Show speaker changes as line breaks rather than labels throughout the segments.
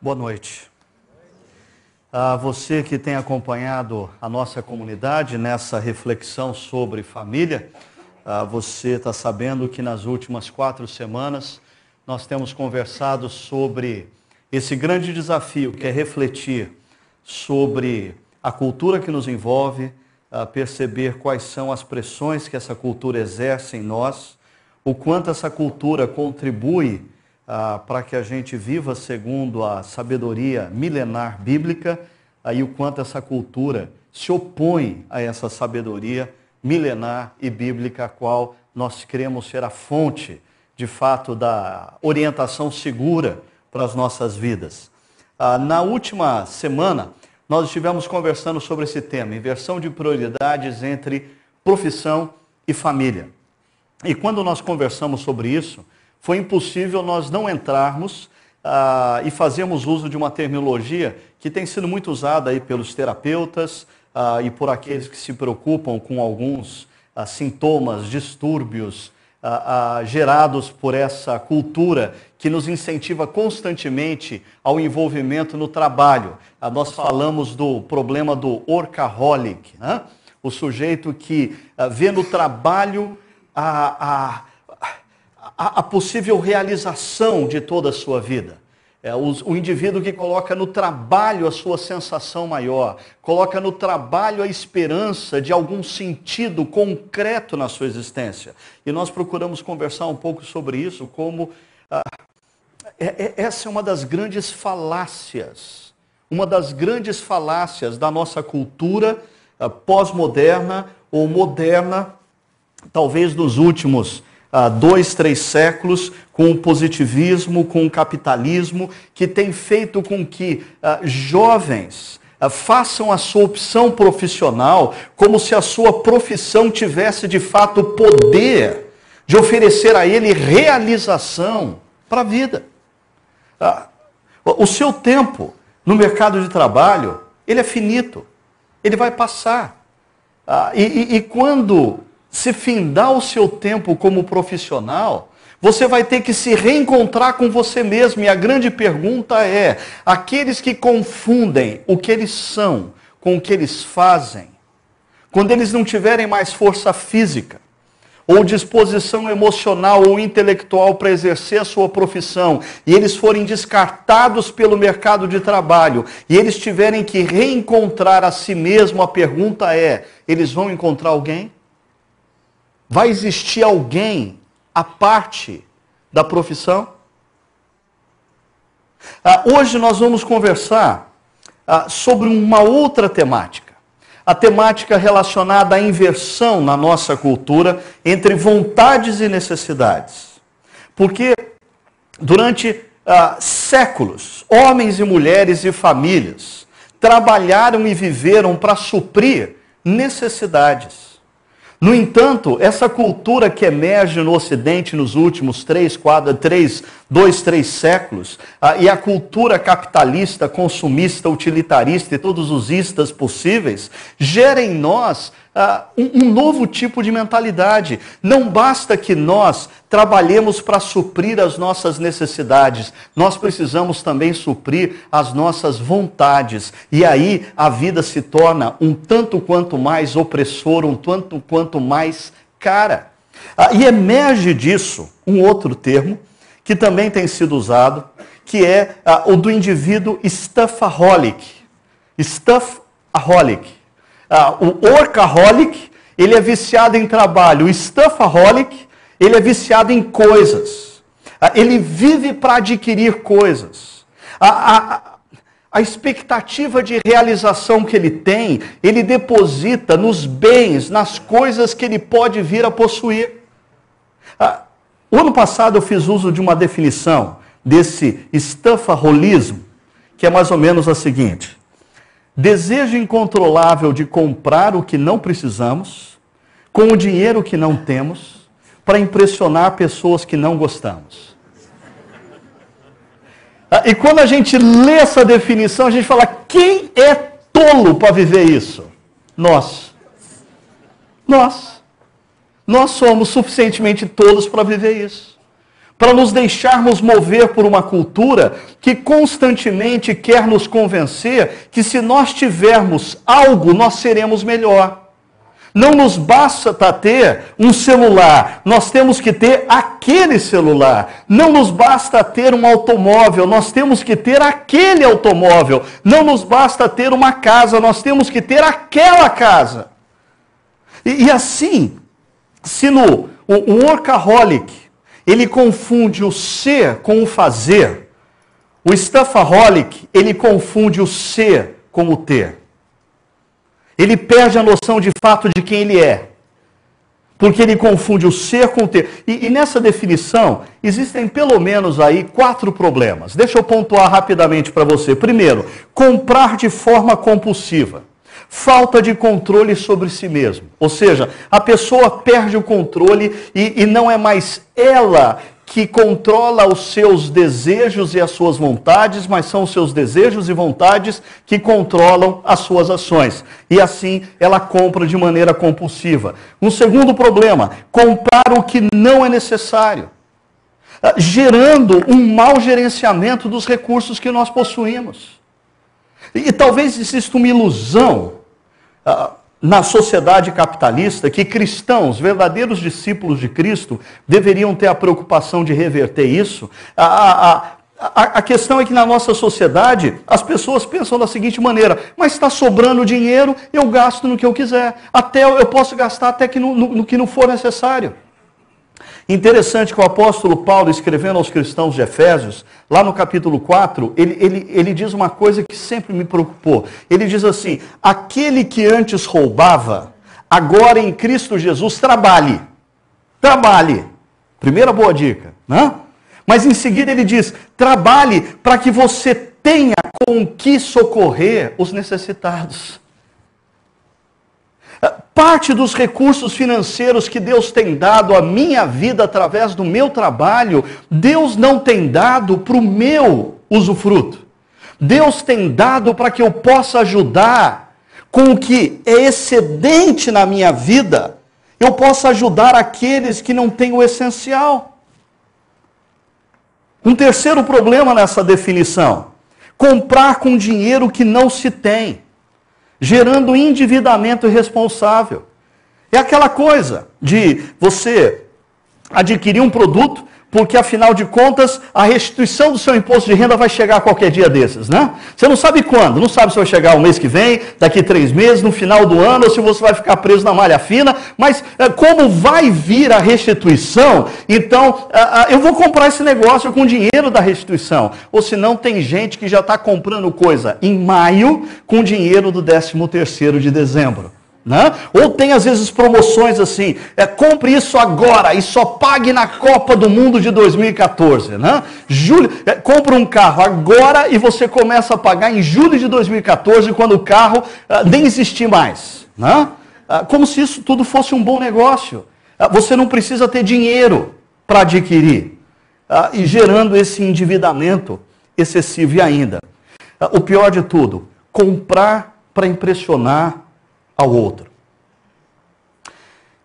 Boa noite. A você que tem acompanhado a nossa comunidade nessa reflexão sobre família, você está sabendo que nas últimas 4 semanas nós temos conversado sobre esse grande desafio que é refletir sobre a cultura que nos envolve, perceber quais são as pressões que essa cultura exerce em nós, o quanto essa cultura contribui para que a gente viva segundo a sabedoria milenar bíblica, e o quanto essa cultura se opõe a essa sabedoria milenar e bíblica, a qual nós cremos ser a fonte, de fato, da orientação segura para as nossas vidas. Na última semana, nós estivemos conversando sobre esse tema, inversão de prioridades entre profissão e família. E quando nós conversamos sobre isso, foi impossível nós não entrarmos e fazermos uso de uma terminologia que tem sido muito usada aí pelos terapeutas e por aqueles que se preocupam com alguns sintomas, distúrbios gerados por essa cultura que nos incentiva constantemente ao envolvimento no trabalho. Nós falamos do problema do workaholic, né? O sujeito que vê no trabalho a possível realização de toda a sua vida. O indivíduo que coloca no trabalho a sua sensação maior, coloca no trabalho a esperança de algum sentido concreto na sua existência. E nós procuramos conversar um pouco sobre isso, como essa é uma das grandes falácias da nossa cultura pós-moderna ou moderna, talvez dos últimos 2, 3 séculos, com o positivismo, com o capitalismo, que tem feito com que jovens façam a sua opção profissional como se a sua profissão tivesse de fato o poder de oferecer a ele realização para a vida. O seu tempo no mercado de trabalho, ele é finito, ele vai passar. E quando se findar o seu tempo como profissional, você vai ter que se reencontrar com você mesmo. E a grande pergunta é, aqueles que confundem o que eles são com o que eles fazem, quando eles não tiverem mais força física, ou disposição emocional ou intelectual para exercer a sua profissão, e eles forem descartados pelo mercado de trabalho, e eles tiverem que reencontrar a si mesmo, a pergunta é, eles vão encontrar alguém? Vai existir alguém à parte da profissão? Hoje nós vamos conversar sobre uma outra temática. A temática relacionada à inversão na nossa cultura entre vontades e necessidades. Porque durante séculos, homens e mulheres e famílias trabalharam e viveram para suprir necessidades. No entanto, essa cultura que emerge no Ocidente nos últimos 2, 3 séculos, e a cultura capitalista, consumista, utilitarista e todos os istas possíveis, gera em nós um novo tipo de mentalidade. Não basta que nós trabalhemos para suprir as nossas necessidades, nós precisamos também suprir as nossas vontades. E aí a vida se torna um tanto quanto mais opressora, um tanto quanto mais cara. E emerge disso um outro termo que também tem sido usado, que é o do indivíduo stuffaholic. Stuffaholic. O workaholic, ele é viciado em trabalho. O stuffaholic, ele é viciado em coisas. Ele vive para adquirir coisas. A expectativa de realização que ele tem, ele deposita nos bens, nas coisas que ele pode vir a possuir. O ano passado eu fiz uso de uma definição desse stuffaholismo, que é mais ou menos a seguinte: desejo incontrolável de comprar o que não precisamos, com o dinheiro que não temos, para impressionar pessoas que não gostamos. E quando a gente lê essa definição, a gente fala, quem é tolo para viver isso? Nós. Nós somos suficientemente tolos para viver isso. para nos deixarmos mover por uma cultura que constantemente quer nos convencer que se nós tivermos algo, nós seremos melhor. Não nos basta ter um celular, nós temos que ter aquele celular. Não nos basta ter um automóvel, nós temos que ter aquele automóvel. Não nos basta ter uma casa, nós temos que ter aquela casa. E assim, se o workaholic, ele confunde o ser com o fazer, o stuffaholic, ele confunde o ser com o ter. Ele perde a noção de fato de quem ele é, porque ele confunde o ser com o ter. E nessa definição, existem pelo menos aí 4 problemas. Deixa eu pontuar rapidamente para você. Primeiro, comprar de forma compulsiva. Falta de controle sobre si mesmo. Ou seja, a pessoa perde o controle e não é mais ela que controla os seus desejos e as suas vontades, mas são os seus desejos e vontades que controlam as suas ações. E assim ela compra de maneira compulsiva. Um segundo problema, comprar o que não é necessário, gerando um mau gerenciamento dos recursos que nós possuímos. E talvez exista uma ilusão na sociedade capitalista que cristãos, verdadeiros discípulos de Cristo, deveriam ter a preocupação de reverter isso. A questão é que na nossa sociedade as pessoas pensam da seguinte maneira: mas está sobrando dinheiro, eu gasto no que eu quiser. Até eu posso gastar até que no que não for necessário. Interessante que o apóstolo Paulo, escrevendo aos cristãos de Efésios, lá no capítulo 4, ele diz uma coisa que sempre me preocupou. Ele diz assim: aquele que antes roubava, agora em Cristo Jesus trabalhe. Trabalhe. Primeira boa dica, né? Mas em seguida ele diz: trabalhe para que você tenha com que socorrer os necessitados. Parte dos recursos financeiros que Deus tem dado à minha vida através do meu trabalho, Deus não tem dado para o meu usufruto. Deus tem dado para que eu possa ajudar com o que é excedente na minha vida. Eu possa ajudar aqueles que não têm o essencial. Um terceiro problema nessa definição: comprar com dinheiro que não se tem, gerando endividamento irresponsável. É aquela coisa de você adquirir um produto, porque afinal de contas a restituição do seu imposto de renda vai chegar qualquer dia desses, né? Você não sabe quando, não sabe se vai chegar o mês que vem, daqui 3 meses, no final do ano, ou se você vai ficar preso na malha fina, mas como vai vir a restituição, então eu vou comprar esse negócio com o dinheiro da restituição. Ou se não, tem gente que já está comprando coisa em maio com o dinheiro do 13º de dezembro. Né? Ou tem às vezes promoções assim: compre isso agora e só pague na Copa do Mundo de 2014, né? Compre um carro agora e você começa a pagar em julho de 2014, quando o carro nem existir mais, né? Como se isso tudo fosse um bom negócio. Você não precisa ter dinheiro para adquirir, e gerando esse endividamento excessivo. E ainda, o pior de tudo, comprar para impressionar ao outro.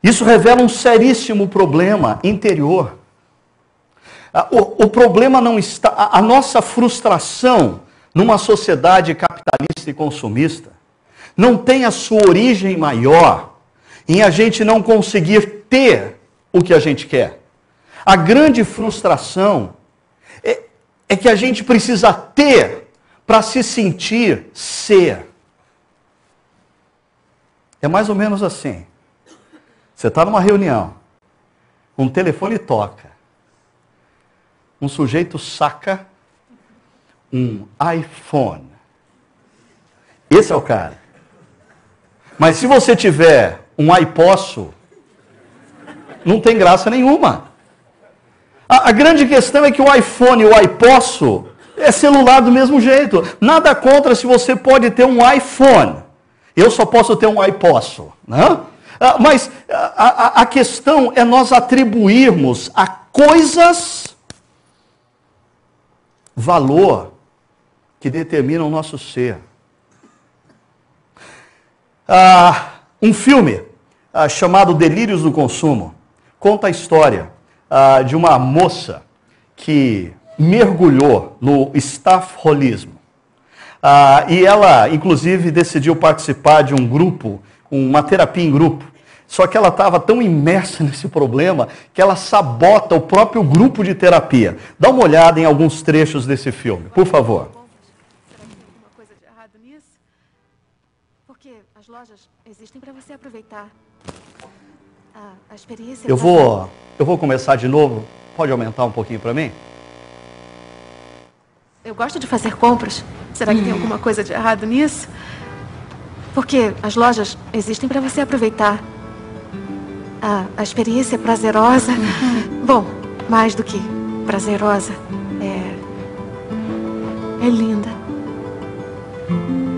Isso revela um seríssimo problema interior. O problema não está... A nossa frustração numa sociedade capitalista e consumista não tem a sua origem maior em a gente não conseguir ter o que a gente quer. A grande frustração é que a gente precisa ter para se sentir ser. É mais ou menos assim. Você está numa reunião, um telefone toca, um sujeito saca um iPhone. Esse é o cara. Mas se você tiver um iPosso, não tem graça nenhuma. A grande questão é que o iPhone e o iPosso é celular do mesmo jeito. Nada contra se você pode ter um iPhone. Eu só posso ter um iPosso, né? Mas a questão é nós atribuirmos a coisas valor que determina o nosso ser. Um filme chamado Delírios do Consumo conta a história de uma moça que mergulhou no staffholismo. E ela, inclusive, decidiu participar de um grupo, uma terapia em grupo. Só que ela estava tão imersa nesse problema que ela sabota o próprio grupo de terapia. Dá uma olhada em alguns trechos desse filme, por favor.
Será que tem alguma coisa de errado nisso? Porque as lojas existem para você aproveitar. A experiência...
Eu vou começar de novo. Pode aumentar um pouquinho para mim?
Eu gosto de fazer compras. Será que tem alguma coisa de errado nisso? Porque as lojas existem para você aproveitar. A experiência é prazerosa. Bom, mais do que prazerosa. É linda.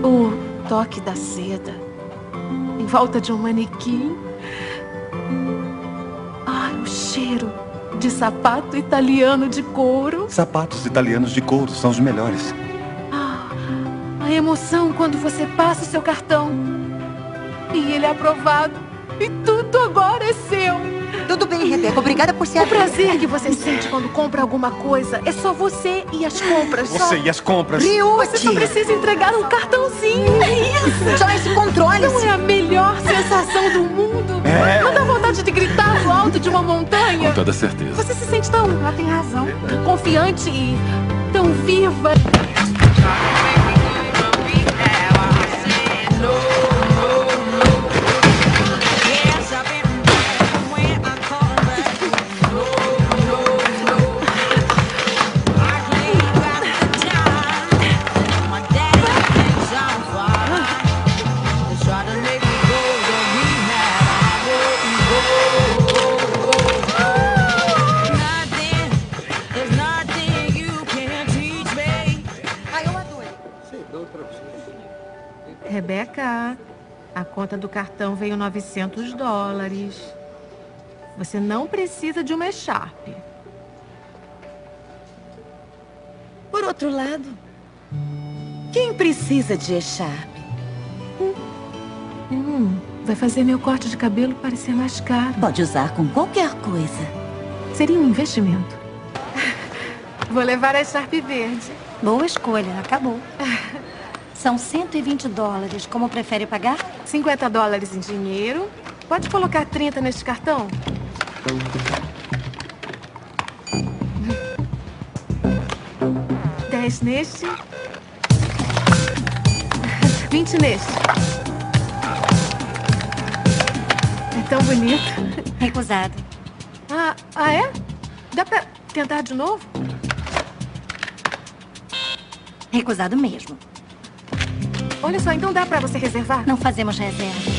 O toque da seda em volta de um manequim. O cheiro de sapato italiano de couro.
Sapatos italianos de couro são os melhores.
A emoção quando você passa o seu cartão e ele é aprovado e tudo agora é seu.
Tudo bem, Rebeca. Obrigada por ser
O prazer que você sente quando compra alguma coisa é só você e as compras.
Você e as compras.
Você só precisa entregar um cartãozinho. É isso.
Joyce, controle-se.
Não é a melhor sensação do mundo? Não dá vontade de gritar no alto de uma montanha?
Com toda certeza.
Você se sente tão... Ela tem razão. Confiante e tão viva. Rebeca, a conta do cartão veio $900. Você não precisa de uma echarpe.
Por outro lado, quem precisa de echarpe?
Vai fazer meu corte de cabelo parecer mais caro.
Pode usar com qualquer coisa.
Seria um investimento. Vou levar a echarpe verde.
Boa escolha, acabou. São $120. Como prefere pagar?
$50 em dinheiro. Pode colocar 30 neste cartão? $10 neste. 20 neste. É tão bonito.
Recusado.
É? Dá pra tentar de novo?
Recusado mesmo.
Olha só, então dá pra você reservar?
Não fazemos reserva.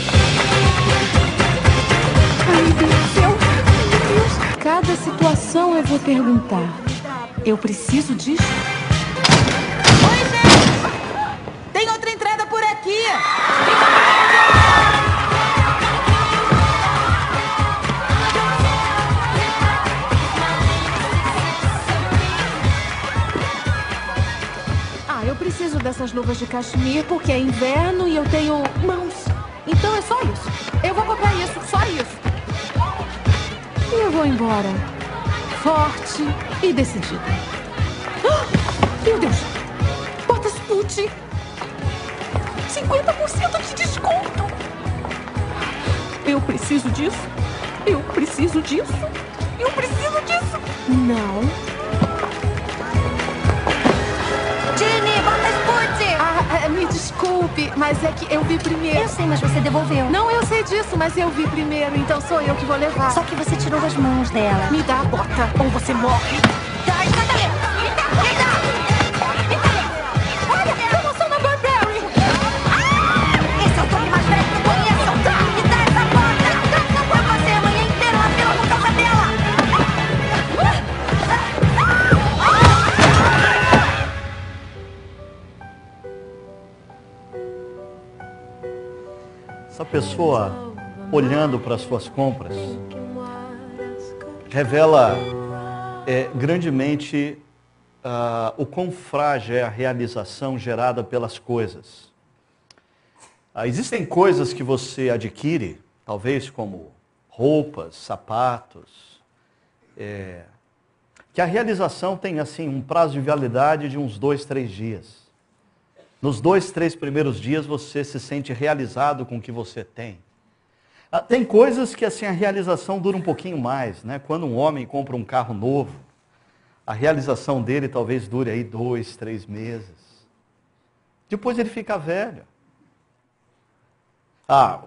Ai, Deus do céu. Meu Deus. Cada situação eu vou perguntar. Eu preciso disso?
Oi, gente! Tem outra entrada por aqui.
Eu preciso dessas luvas de cachemir porque é inverno e eu tenho mãos. Então é só isso. Eu vou comprar isso, só isso. E eu vou embora. Forte e decidida. Meu Deus! Botas Pucci. 50% de desconto. Eu preciso disso. Eu preciso disso. Eu preciso disso. Não. Me desculpe, mas é que eu vi primeiro.
Eu sei, mas você devolveu.
Não, eu sei disso, mas eu vi primeiro, então sou eu que vou levar.
Só que você tirou as mãos dela.
Me dá a bota, ou você morre.
Ai, Natalie! Me dá!
Olha, promoção na Burberry.
Esse é o Tony mais velho que eu conheço! Me dá essa bota! Não foi você a manhã inteira lá pela casa dela!
Essa pessoa, olhando para as suas compras, revela grandemente o quão frágil é a realização gerada pelas coisas. Existem coisas que você adquire, talvez como roupas, sapatos, que a realização tem assim um prazo de validade de uns 2, 3 dias. Nos 2, 3 primeiros dias você se sente realizado com o que você tem. Tem coisas que assim a realização dura um pouquinho mais, né? Quando um homem compra um carro novo, a realização dele talvez dure aí 2, 3 meses. Depois ele fica velho.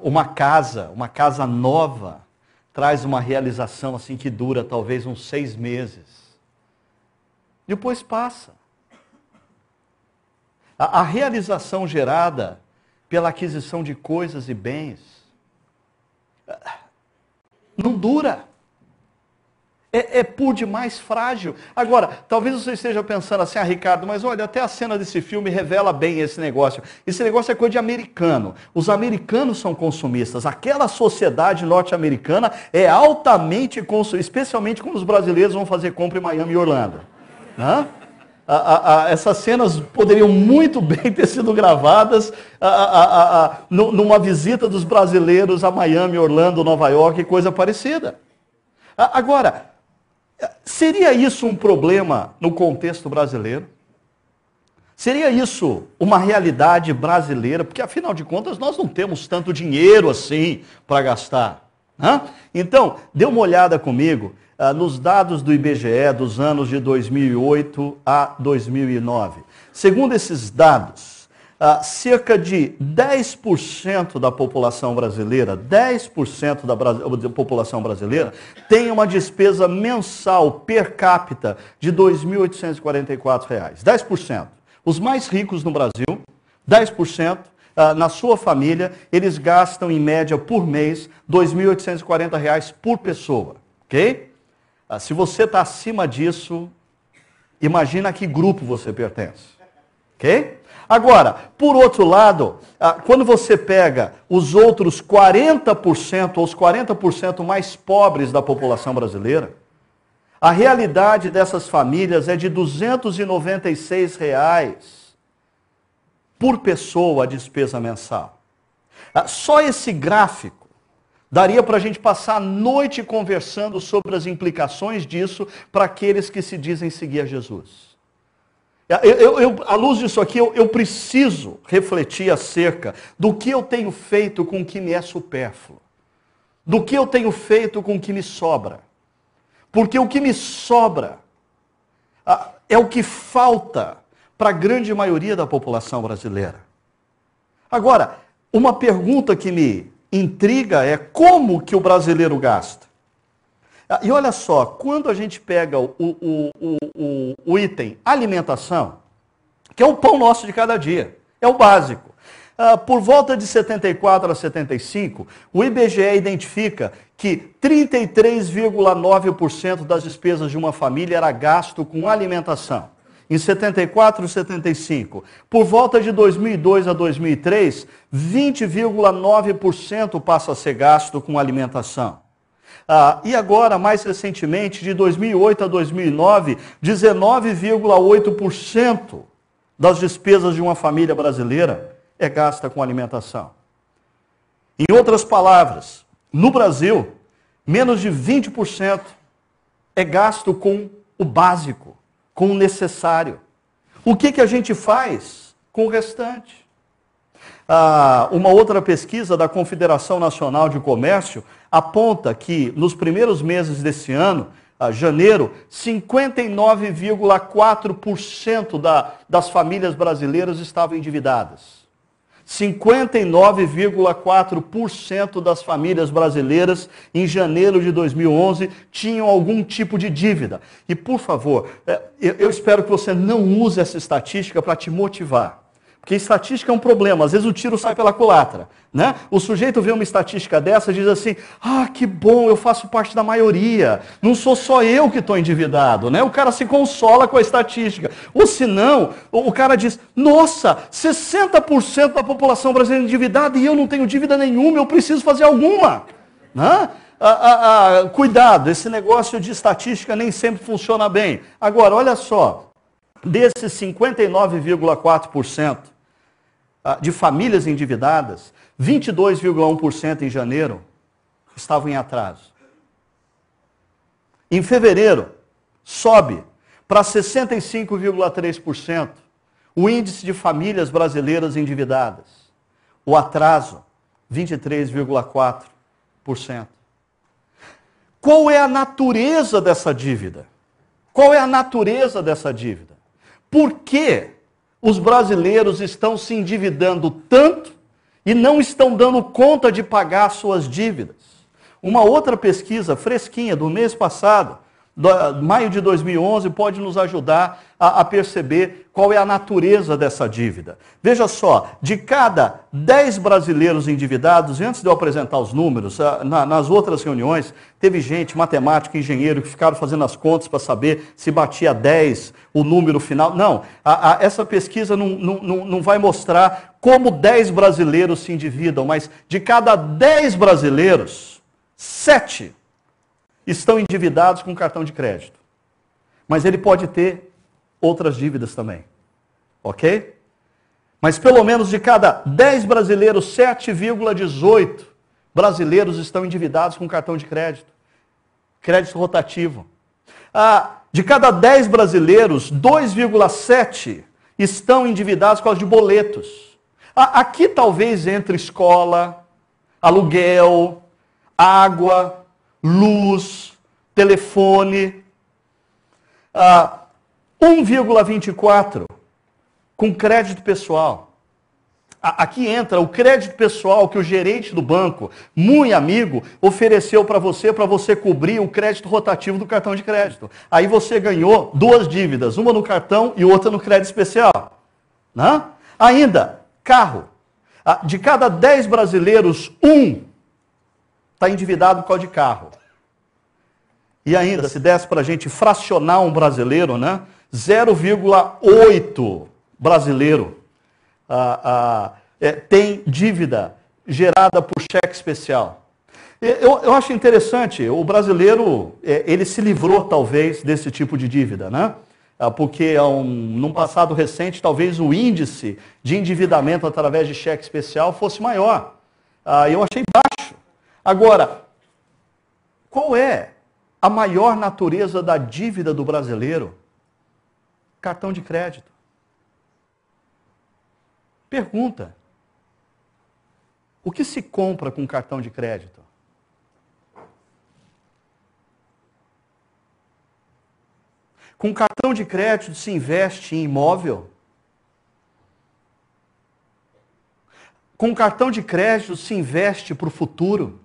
Uma casa nova, traz uma realização assim que dura talvez uns 6 meses. Depois passa. A realização gerada pela aquisição de coisas e bens não dura. É por demais frágil. Agora, talvez você esteja pensando assim, Ricardo, mas olha, até a cena desse filme revela bem esse negócio. Esse negócio é coisa de americano. Os americanos são consumistas. Aquela sociedade norte-americana é altamente consumista, especialmente quando os brasileiros vão fazer compra em Miami e Orlando. Essas cenas poderiam muito bem ter sido gravadas numa visita dos brasileiros a Miami, Orlando, Nova York e coisa parecida. Agora, seria isso um problema no contexto brasileiro? Seria isso uma realidade brasileira? Porque, afinal de contas, nós não temos tanto dinheiro assim para gastar. Então, dê uma olhada comigo nos dados do IBGE dos anos de 2008 a 2009. Segundo esses dados, cerca de 10% da população brasileira, 10% da população brasileira tem uma despesa mensal per capita de R$ 2.844. 10%. Os mais ricos no Brasil, 10%, na sua família, eles gastam em média por mês R$ 2.840 por pessoa. Ok? Se você está acima disso, imagina a que grupo você pertence. Ok? Agora, por outro lado, quando você pega os outros 40%, ou os 40% mais pobres da população brasileira, a realidade dessas famílias é de R$ 296 por pessoa a despesa mensal. Só esse gráfico daria para a gente passar a noite conversando sobre as implicações disso para aqueles que se dizem seguir a Jesus. À luz disso aqui, eu preciso refletir acerca do que eu tenho feito com o que me é supérfluo. Do que eu tenho feito com o que me sobra. Porque o que me sobra é o que falta para a grande maioria da população brasileira. Agora, uma pergunta que me intriga é como que o brasileiro gasta. E olha só, quando a gente pega o item alimentação, que é o pão nosso de cada dia, é o básico. Por volta de 74 a 75, o IBGE identifica que 33,9% das despesas de uma família era gasto com alimentação. Em 74 e 75. Por volta de 2002 a 2003, 20,9% passa a ser gasto com alimentação. E agora, mais recentemente, de 2008 a 2009, 19,8% das despesas de uma família brasileira é gasta com alimentação. Em outras palavras, no Brasil, menos de 20% é gasto com o básico, com o necessário. O que a gente faz com o restante? Uma outra pesquisa da Confederação Nacional de Comércio aponta que nos primeiros meses desse ano, janeiro, 59,4% das famílias brasileiras estavam endividadas. 59,4% das famílias brasileiras em janeiro de 2011 tinham algum tipo de dívida. E, por favor, eu espero que você não use essa estatística para te motivar. Porque estatística é um problema, às vezes o tiro sai pela culatra, né? O sujeito vê uma estatística dessa e diz assim, que bom, eu faço parte da maioria, não sou só eu que estou endividado, né? O cara se consola com a estatística. Ou senão, o cara diz, nossa, 60% da população brasileira é endividada e eu não tenho dívida nenhuma, eu preciso fazer alguma, né? Cuidado, esse negócio de estatística nem sempre funciona bem. Agora, olha só, desses 59,4%, de famílias endividadas, 22,1% em janeiro estavam em atraso. Em fevereiro, sobe para 65,3%. O índice de famílias brasileiras endividadas. O atraso, 23,4%. Qual é a natureza dessa dívida? Qual é a natureza dessa dívida? Por que os brasileiros estão se endividando tanto e não estão dando conta de pagar suas dívidas? Uma outra pesquisa fresquinha do mês passado, maio de 2011, pode nos ajudar a perceber qual é a natureza dessa dívida. Veja só, de cada 10 brasileiros endividados, antes de eu apresentar os números, nas outras reuniões, teve gente, matemático, engenheiro, que ficaram fazendo as contas para saber se batia 10, o número final. Não, essa pesquisa não vai mostrar como 10 brasileiros se endividam, mas de cada 10 brasileiros, 7 estão endividados com cartão de crédito. Mas ele pode ter outras dívidas também. Ok? Mas pelo menos de cada 10 brasileiros, 7,18 brasileiros estão endividados com cartão de crédito. Crédito rotativo. De cada 10 brasileiros, 2,7 estão endividados por causa de boletos. Aqui talvez entre escola, aluguel, água, luz, telefone. 1,24 com crédito pessoal. Aqui entra o crédito pessoal que o gerente do banco, muito amigo, ofereceu para você cobrir o crédito rotativo do cartão de crédito. Aí você ganhou 2 dívidas, uma no cartão e outra no crédito especial. Né? Ainda, carro. De cada 10 brasileiros, 1 está endividado por causa de carro. E ainda, se desse para a gente fracionar um brasileiro, né? 0,8 brasileiro tem dívida gerada por cheque especial. Eu acho interessante, o brasileiro, ele se livrou talvez desse tipo de dívida, né? Porque num passado recente, talvez o índice de endividamento através de cheque especial fosse maior. Eu achei baixo. Agora, qual é a maior natureza da dívida do brasileiro? Cartão de crédito. Pergunta: o que se compra com cartão de crédito? Com cartão de crédito se investe em imóvel? Com cartão de crédito se investe para o futuro?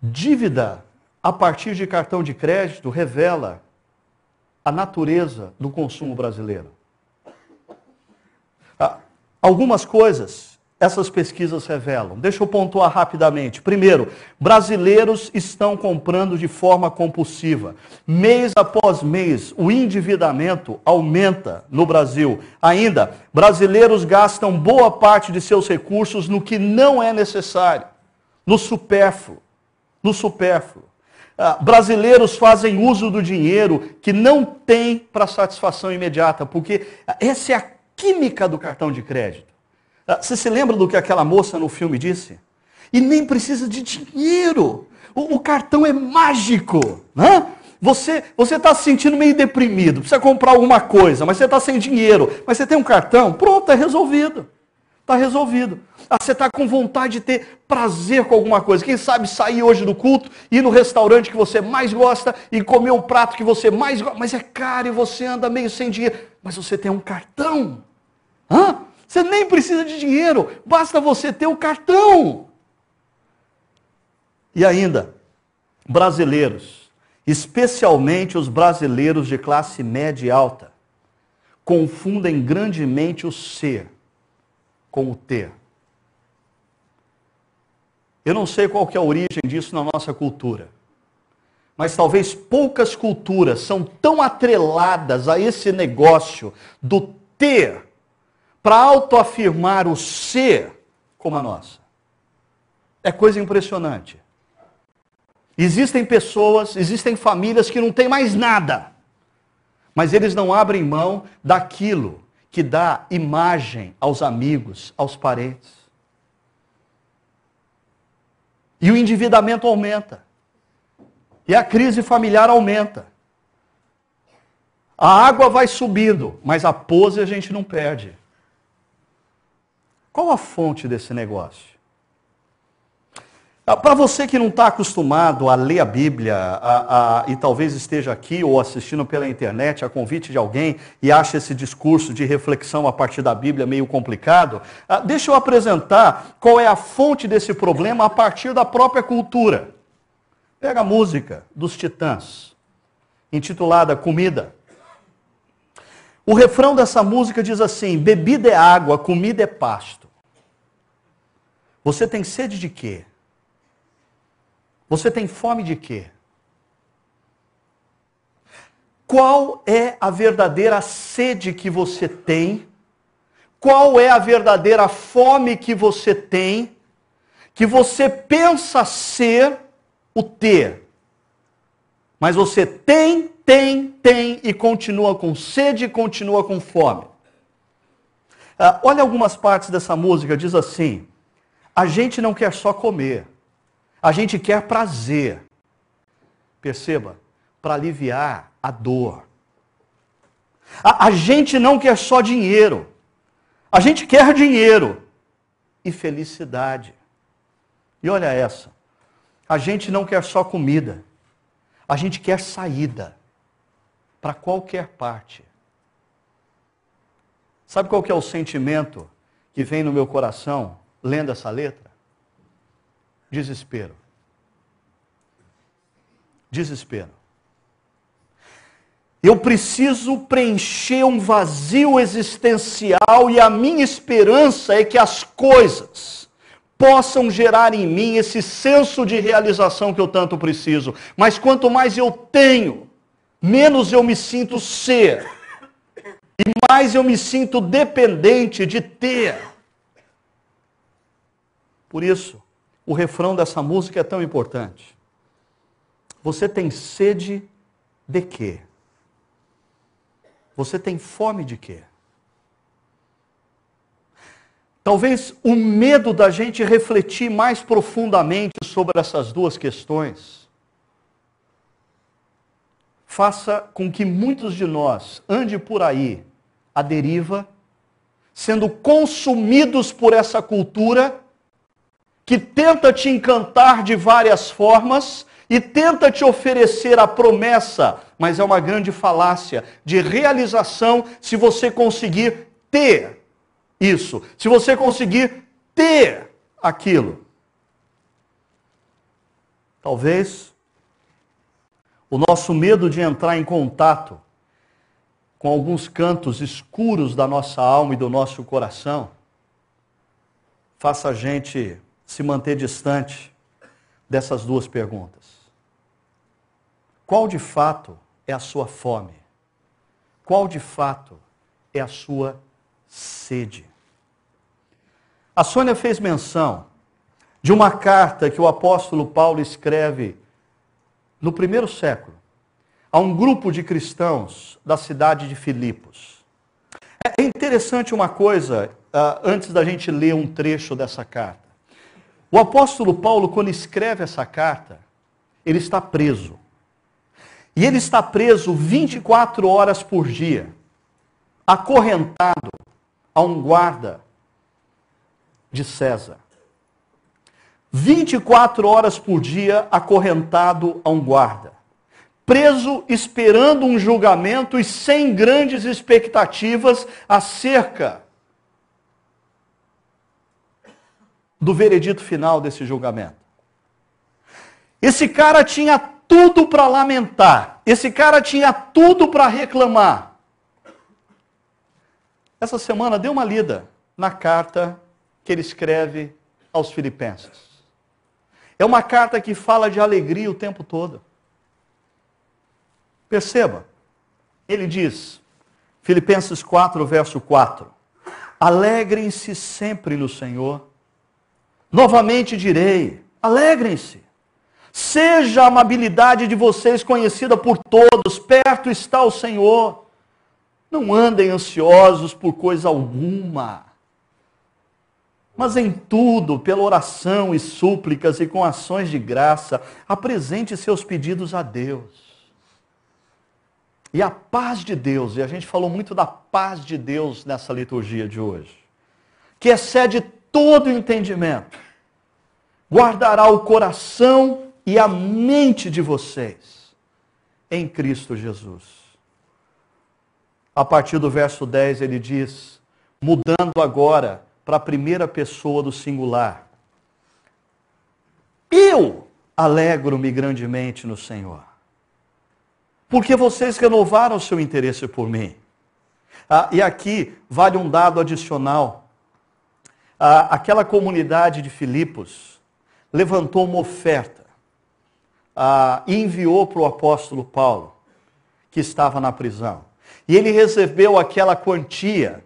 Dívida a partir de cartão de crédito revela a natureza do consumo brasileiro. Algumas coisas essas pesquisas revelam. Deixa eu pontuar rapidamente. Primeiro, brasileiros estão comprando de forma compulsiva. Mês após mês, o endividamento aumenta no Brasil. Ainda, brasileiros gastam boa parte de seus recursos no que não é necessário, no supérfluo. Brasileiros fazem uso do dinheiro que não tem para satisfação imediata, porque essa é a química do cartão de crédito. Você se lembra do que aquela moça no filme disse? E nem precisa de dinheiro. O cartão é mágico. Né? Você está se sentindo meio deprimido, precisa comprar alguma coisa, mas você está sem dinheiro. Mas você tem um cartão, pronto, está resolvido. Está resolvido. Você está com vontade de ter prazer com alguma coisa. Quem sabe sair hoje do culto, ir no restaurante que você mais gosta e comer um prato que você mais gosta. Mas é caro e você anda meio sem dinheiro. Mas você tem um cartão. Você nem precisa de dinheiro. Basta você ter o cartão. E ainda, brasileiros, especialmente os brasileiros de classe média e alta, confundem grandemente o ser com o ter. Eu não sei qual que é a origem disso na nossa cultura, mas talvez poucas culturas são tão atreladas a esse negócio do ter para autoafirmar o ser como a nossa. É coisa impressionante. Existem pessoas, existem famílias que não têm mais nada, mas eles não abrem mão daquilo que dá imagem aos amigos, aos parentes. E o endividamento aumenta. E a crise familiar aumenta. A água vai subindo, mas a pose a gente não perde. Qual a fonte desse negócio? Para você que não está acostumado a ler a Bíblia e talvez esteja aqui ou assistindo pela internet a convite de alguém e acha esse discurso de reflexão a partir da Bíblia meio complicado, deixa eu apresentar qual é a fonte desse problema a partir da própria cultura. Pega a música dos Titãs, intitulada Comida. O refrão dessa música diz assim: bebida é água, comida é pasto. Você tem sede de quê? Você tem fome de quê? Qual é a verdadeira sede que você tem? Qual é a verdadeira fome que você tem? Que você pensa ser o ter. Mas você tem e continua com sede e continua com fome. Olha algumas partes dessa música, diz assim: a gente não quer só comer. A gente quer prazer, perceba, para aliviar a dor. A gente não quer só dinheiro, a gente quer dinheiro e felicidade. E olha essa, a gente não quer só comida, a gente quer saída para qualquer parte. Sabe qual que é o sentimento que vem no meu coração lendo essa letra? Desespero. Desespero. Eu preciso preencher um vazio existencial e a minha esperança é que as coisas possam gerar em mim esse senso de realização que eu tanto preciso. Mas quanto mais eu tenho, menos eu me sinto ser. E mais eu me sinto dependente de ter. Por isso, o refrão dessa música é tão importante. Você tem sede de quê? Você tem fome de quê? Talvez o medo da gente refletir mais profundamente sobre essas duas questões faça com que muitos de nós andem por aí à deriva, sendo consumidos por essa cultura que tenta te encantar de várias formas e tenta te oferecer a promessa, mas é uma grande falácia, de realização se você conseguir ter isso, se você conseguir ter aquilo. Talvez o nosso medo de entrar em contato com alguns cantos escuros da nossa alma e do nosso coração faça a gente se manter distante dessas duas perguntas. Qual de fato é a sua fome? Qual de fato é a sua sede? A Sônia fez menção de uma carta que o apóstolo Paulo escreve no primeiro século a um grupo de cristãos da cidade de Filipos. É interessante uma coisa, antes da gente ler um trecho dessa carta. O apóstolo Paulo, quando escreve essa carta, ele está preso. E ele está preso 24 horas por dia, acorrentado a um guarda de César. 24 horas por dia acorrentado a um guarda. Preso esperando um julgamento e sem grandes expectativas acerca do veredito final desse julgamento. Esse cara tinha tudo para lamentar. Esse cara tinha tudo para reclamar. Essa semana dê uma lida na carta que ele escreve aos Filipenses. É uma carta que fala de alegria o tempo todo. Perceba, ele diz, Filipenses 4, verso 4, alegrem-se sempre no Senhor. Novamente direi, alegrem-se. Seja a amabilidade de vocês conhecida por todos, perto está o Senhor. Não andem ansiosos por coisa alguma, Mas em tudo, pela oração e súplicas e com ações de graça, apresente seus pedidos a Deus. E a paz de Deus, e a gente falou muito da paz de Deus nessa liturgia de hoje, que excede todo o entendimento, guardará o coração e a mente de vocês em Cristo Jesus. A partir do verso 10 ele diz, mudando agora para a primeira pessoa do singular. Eu alegro-me grandemente no Senhor, porque vocês renovaram o seu interesse por mim. E aqui vale um dado adicional. Aquela comunidade de Filipos levantou uma oferta e enviou para o apóstolo Paulo, que estava na prisão. E ele recebeu aquela quantia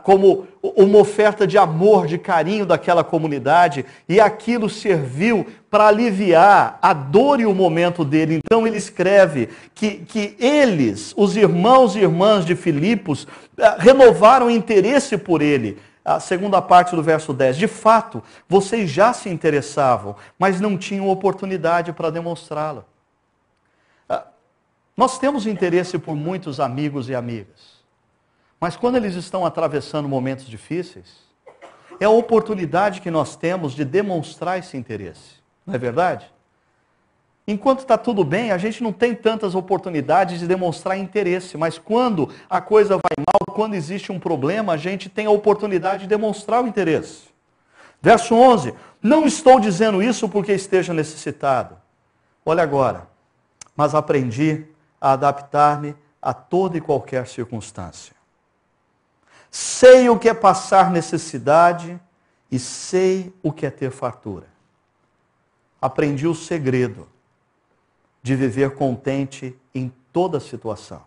como uma oferta de amor, de carinho daquela comunidade, e aquilo serviu para aliviar a dor e o momento dele. Então ele escreve que eles, os irmãos e irmãs de Filipos, renovaram o interesse por ele. A segunda parte do verso 10. De fato, vocês já se interessavam, mas não tinham oportunidade para demonstrá-lo. Nós temos interesse por muitos amigos e amigas. Mas quando eles estão atravessando momentos difíceis, é a oportunidade que nós temos de demonstrar esse interesse. Não é verdade? Enquanto está tudo bem, a gente não tem tantas oportunidades de demonstrar interesse. Mas quando a coisa vai mal, quando existe um problema, a gente tem a oportunidade de demonstrar o interesse. Verso 11. Não estou dizendo isso porque esteja necessitado. Olha agora. Mas aprendi a adaptar-me a toda e qualquer circunstância. Sei o que é passar necessidade e sei o que é ter fartura. Aprendi o segredo de viver contente em toda situação.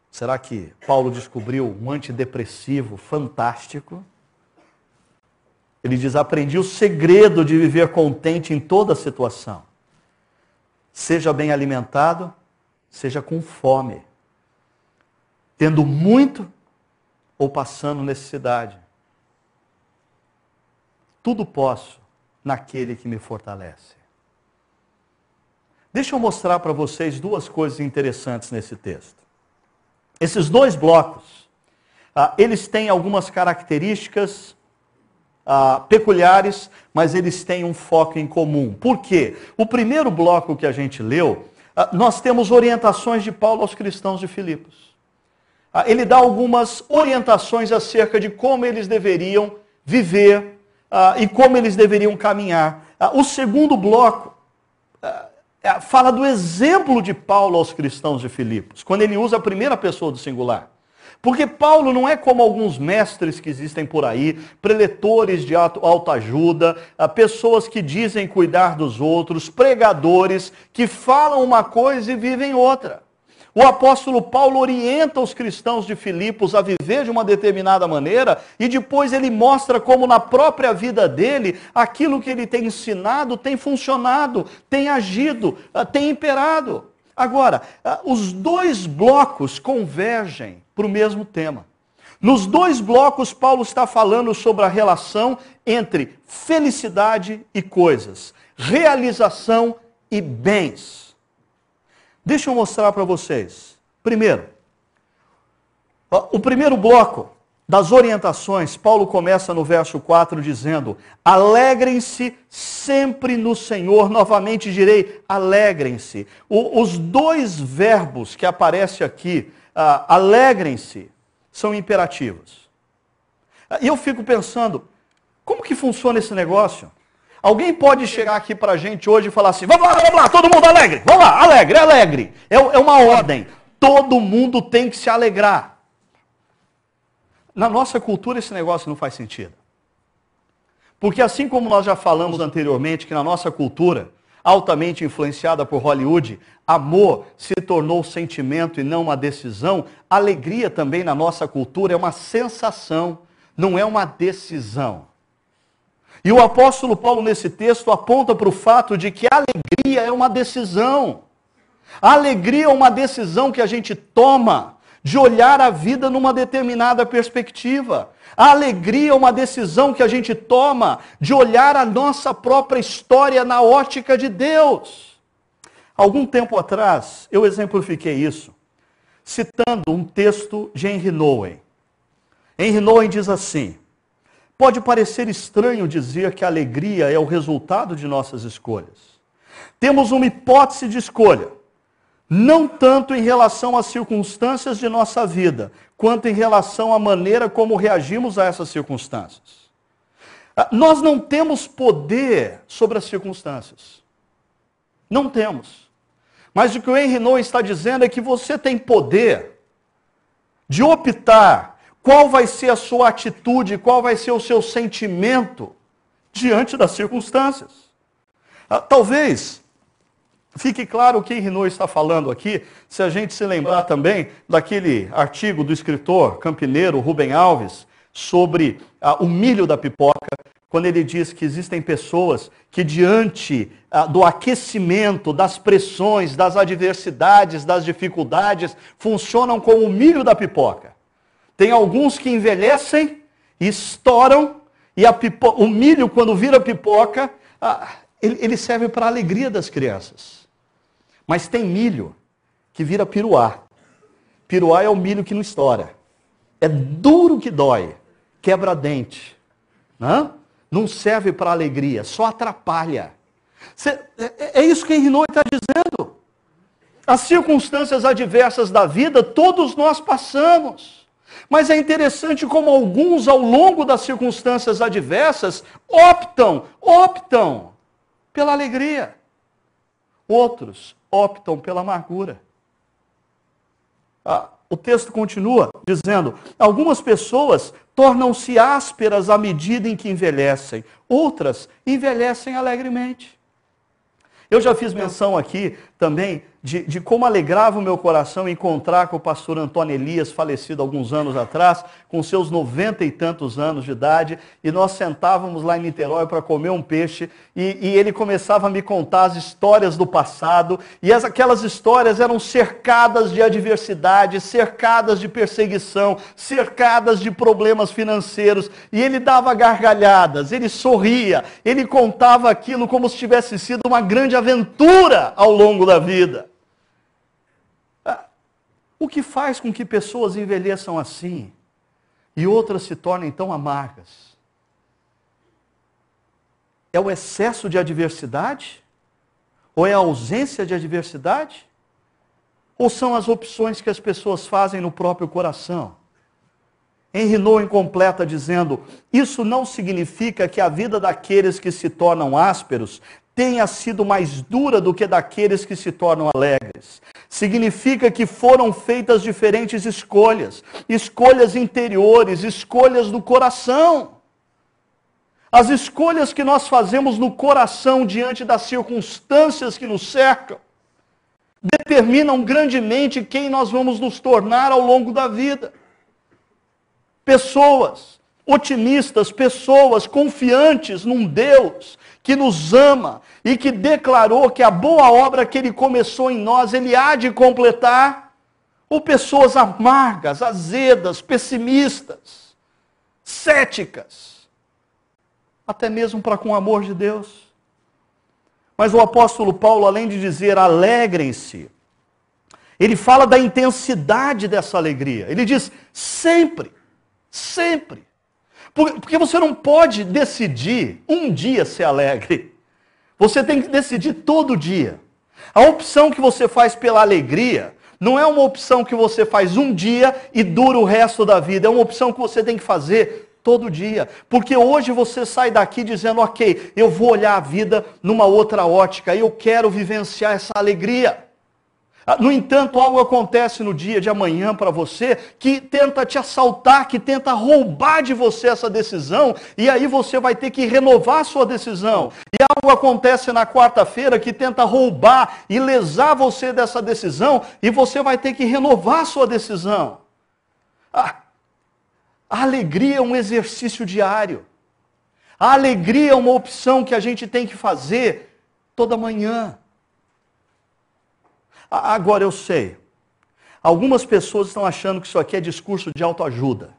Será que Paulo descobriu um antidepressivo fantástico? Ele diz, aprendi o segredo de viver contente em toda situação. Seja bem alimentado, seja com fome. Tendo muito ou passando necessidade. Tudo posso naquele que me fortalece. Deixa eu mostrar para vocês duas coisas interessantes nesse texto. Esses dois blocos, eles têm algumas características peculiares, mas eles têm um foco em comum. Por quê? O primeiro bloco que a gente leu, nós temos orientações de Paulo aos cristãos de Filipos. Ele dá algumas orientações acerca de como eles deveriam viver e como eles deveriam caminhar. O segundo bloco fala do exemplo de Paulo aos cristãos de Filipos, quando ele usa a primeira pessoa do singular. Porque Paulo não é como alguns mestres que existem por aí, preletores de autoajuda, pessoas que dizem cuidar dos outros, pregadores que falam uma coisa e vivem outra. O apóstolo Paulo orienta os cristãos de Filipos a viver de uma determinada maneira e depois ele mostra como na própria vida dele, aquilo que ele tem ensinado tem funcionado, tem agido, tem imperado. Agora, os dois blocos convergem para o mesmo tema. Nos dois blocos, Paulo está falando sobre a relação entre felicidade e coisas, realização e bens. Deixa eu mostrar para vocês. Primeiro, o primeiro bloco das orientações, Paulo começa no verso 4 dizendo, alegrem-se sempre no Senhor. Novamente direi, alegrem-se. Os dois verbos que aparecem aqui, alegrem-se, são imperativos. E eu fico pensando, como que funciona esse negócio? Alguém pode chegar aqui para a gente hoje e falar assim, vamos lá, todo mundo alegre, vamos lá, alegre. É uma ordem, todo mundo tem que se alegrar. Na nossa cultura esse negócio não faz sentido. Porque assim como nós já falamos anteriormente, que na nossa cultura, altamente influenciada por Hollywood, amor se tornou sentimento e não uma decisão, alegria também na nossa cultura é uma sensação, não é uma decisão. E o apóstolo Paulo, nesse texto, aponta para o fato de que a alegria é uma decisão. A alegria é uma decisão que a gente toma de olhar a vida numa determinada perspectiva. A alegria é uma decisão que a gente toma de olhar a nossa própria história na ótica de Deus. Algum tempo atrás, eu exemplifiquei isso, citando um texto de Henry Nouwen. Henry Nouwen diz assim: pode parecer estranho dizer que a alegria é o resultado de nossas escolhas. Temos uma hipótese de escolha, não tanto em relação às circunstâncias de nossa vida, quanto em relação à maneira como reagimos a essas circunstâncias. Nós não temos poder sobre as circunstâncias. Não temos. Mas o que o Henry Nouwen está dizendo é que você tem poder de optar qual vai ser a sua atitude, qual vai ser o seu sentimento diante das circunstâncias. Talvez fique claro o que Henry Nouwen está falando aqui, se a gente se lembrar também daquele artigo do escritor campineiro Rubem Alves sobre o milho da pipoca, quando ele diz que existem pessoas que diante do aquecimento, das pressões, das adversidades, das dificuldades, funcionam como o milho da pipoca. Tem alguns que envelhecem, estouram, e o milho, quando vira pipoca, ele serve para a alegria das crianças. Mas tem milho que vira piruá. Piruá é o milho que não estoura. É duro que dói, quebra dente. Não serve para alegria, só atrapalha. É isso que Henry Nouwen está dizendo. As circunstâncias adversas da vida, todos nós passamos. Mas é interessante como alguns, ao longo das circunstâncias adversas, optam pela alegria. Outros optam pela amargura. O texto continua dizendo: algumas pessoas tornam-se ásperas à medida em que envelhecem, outras envelhecem alegremente. Eu já fiz menção aqui também de como alegrava o meu coração encontrar com o pastor Antônio Elias, falecido alguns anos atrás, com seus 90 e tantos anos de idade, e nós sentávamos lá em Niterói para comer um peixe, e ele começava a me contar as histórias do passado, e aquelas histórias eram cercadas de adversidade, cercadas de perseguição, cercadas de problemas financeiros, e ele dava gargalhadas, ele sorria, ele contava aquilo como se tivesse sido uma grande aventura ao longo da vida. O que faz com que pessoas envelheçam assim e outras se tornem tão amargas? É o excesso de adversidade? Ou é a ausência de adversidade? Ou são as opções que as pessoas fazem no próprio coração? Henry Nouwen completa dizendo: isso não significa que a vida daqueles que se tornam ásperos tenha sido mais dura do que daqueles que se tornam alegres. Significa que foram feitas diferentes escolhas, escolhas interiores, escolhas do coração. As escolhas que nós fazemos no coração diante das circunstâncias que nos cercam determinam grandemente quem nós vamos nos tornar ao longo da vida. Pessoas otimistas, pessoas confiantes num Deus que nos ama e que declarou que a boa obra que Ele começou em nós, Ele há de completar. Ou pessoas amargas, azedas, pessimistas, céticas, até mesmo para com o amor de Deus. Mas o apóstolo Paulo, além de dizer alegrem-se, ele fala da intensidade dessa alegria. Ele diz sempre, sempre. Porque você não pode decidir um dia ser alegre. Você tem que decidir todo dia. A opção que você faz pela alegria não é uma opção que você faz um dia e dura o resto da vida. É uma opção que você tem que fazer todo dia. Porque hoje você sai daqui dizendo: ok, eu vou olhar a vida numa outra ótica. Eu quero vivenciar essa alegria. No entanto, algo acontece no dia de amanhã para você que tenta te assaltar, que tenta roubar de você essa decisão, e aí você vai ter que renovar a sua decisão. E algo acontece na quarta-feira que tenta roubar e lesar você dessa decisão, e você vai ter que renovar a sua decisão. A alegria é um exercício diário. A alegria é uma opção que a gente tem que fazer toda manhã. Agora eu sei, Algumas pessoas estão achando que isso aqui é discurso de autoajuda.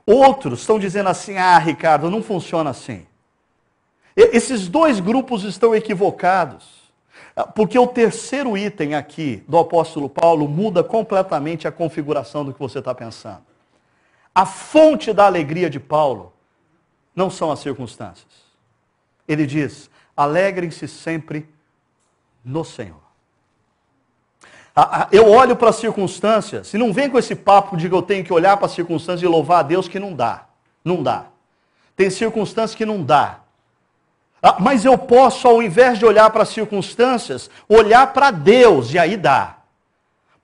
Outros estão dizendo assim, Ricardo, não funciona assim. Esses dois grupos estão equivocados. Porque o terceiro item aqui do apóstolo Paulo muda completamente a configuração do que você está pensando. A fonte da alegria de Paulo não são as circunstâncias. Ele diz, alegrem-se sempre no Senhor. Eu olho para as circunstâncias, e não vem com esse papo de que eu tenho que olhar para as circunstâncias e louvar a Deus, que não dá. Não dá. Tem circunstâncias que não dá. Mas eu posso, ao invés de olhar para as circunstâncias, olhar para Deus, e aí dá.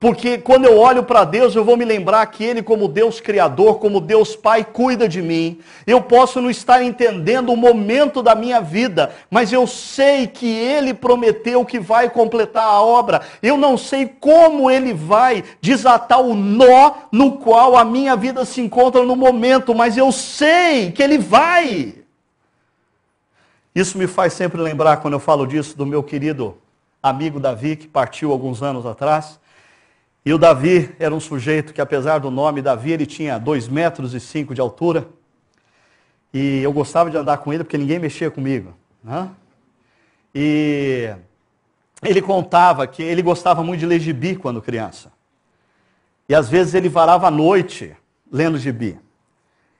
Porque quando eu olho para Deus, eu vou me lembrar que Ele, como Deus Criador, como Deus Pai, cuida de mim. Eu posso não estar entendendo o momento da minha vida, mas eu sei que Ele prometeu que vai completar a obra. Eu não sei como Ele vai desatar o nó no qual a minha vida se encontra no momento, mas eu sei que Ele vai. Isso me faz sempre lembrar, quando eu falo disso, do meu querido amigo Davi, que partiu alguns anos atrás. E o Davi era um sujeito que, apesar do nome Davi, ele tinha 2,5 metros de altura. E eu gostava de andar com ele, porque ninguém mexia comigo. Né? E ele contava que ele gostava muito de ler gibi quando criança. E às vezes ele varava a noite lendo gibi.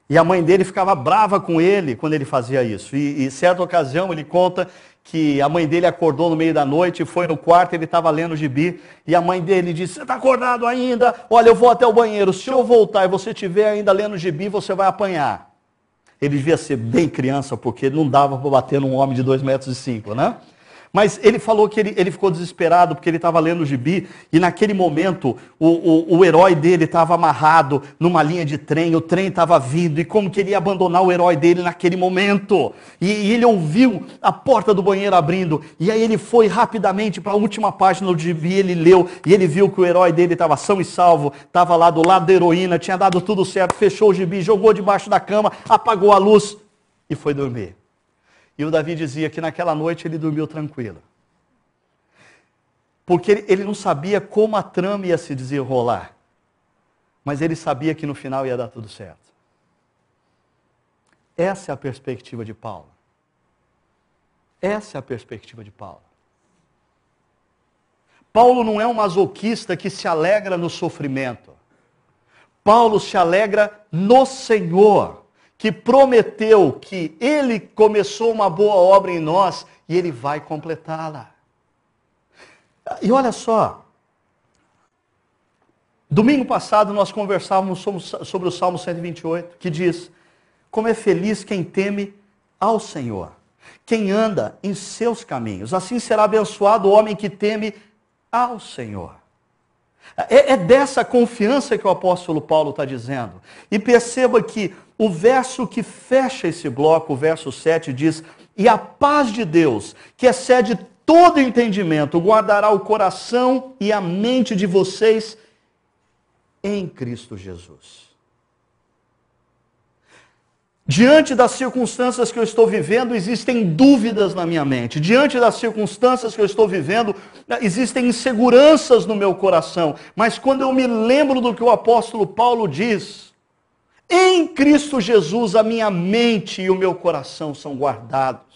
E a mãe dele ficava brava com ele quando ele fazia isso. E certa ocasião ele conta que a mãe dele acordou no meio da noite, foi no quarto, ele estava lendo gibi, e a mãe dele disse, você está acordado ainda? Olha, eu vou até o banheiro, se eu voltar e você estiver ainda lendo gibi, você vai apanhar. Ele devia ser bem criança, porque não dava para bater num homem de 2,5 metros, né? Mas ele falou que ele ficou desesperado porque ele estava lendo o gibi e naquele momento o herói dele estava amarrado numa linha de trem, o trem estava vindo e como que ele ia abandonar o herói dele naquele momento? E ele ouviu a porta do banheiro abrindo e aí ele foi rapidamente para a última página do gibi, ele leu e ele viu que o herói dele estava são e salvo, estava lá do lado da heroína, tinha dado tudo certo, fechou o gibi, jogou debaixo da cama, apagou a luz e foi dormir. E o Davi dizia que naquela noite ele dormiu tranquilo. Porque ele não sabia como a trama ia se desenrolar. Mas ele sabia que no final ia dar tudo certo. Essa é a perspectiva de Paulo. Essa é a perspectiva de Paulo. Paulo não é um masoquista que se alegra no sofrimento. Paulo se alegra no Senhor, que prometeu que Ele começou uma boa obra em nós e Ele vai completá-la. E olha só, domingo passado nós conversávamos sobre o Salmo 128, que diz, como é feliz quem teme ao Senhor, quem anda em seus caminhos, assim será abençoado o homem que teme ao Senhor. É dessa confiança que o apóstolo Paulo está dizendo. E perceba que o verso que fecha esse bloco, o verso 7, diz, e a paz de Deus, que excede todo entendimento, guardará o coração e a mente de vocês em Cristo Jesus. Diante das circunstâncias que eu estou vivendo, existem dúvidas na minha mente. Diante das circunstâncias que eu estou vivendo, existem inseguranças no meu coração. Mas quando eu me lembro do que o apóstolo Paulo diz, em Cristo Jesus a minha mente e o meu coração são guardados.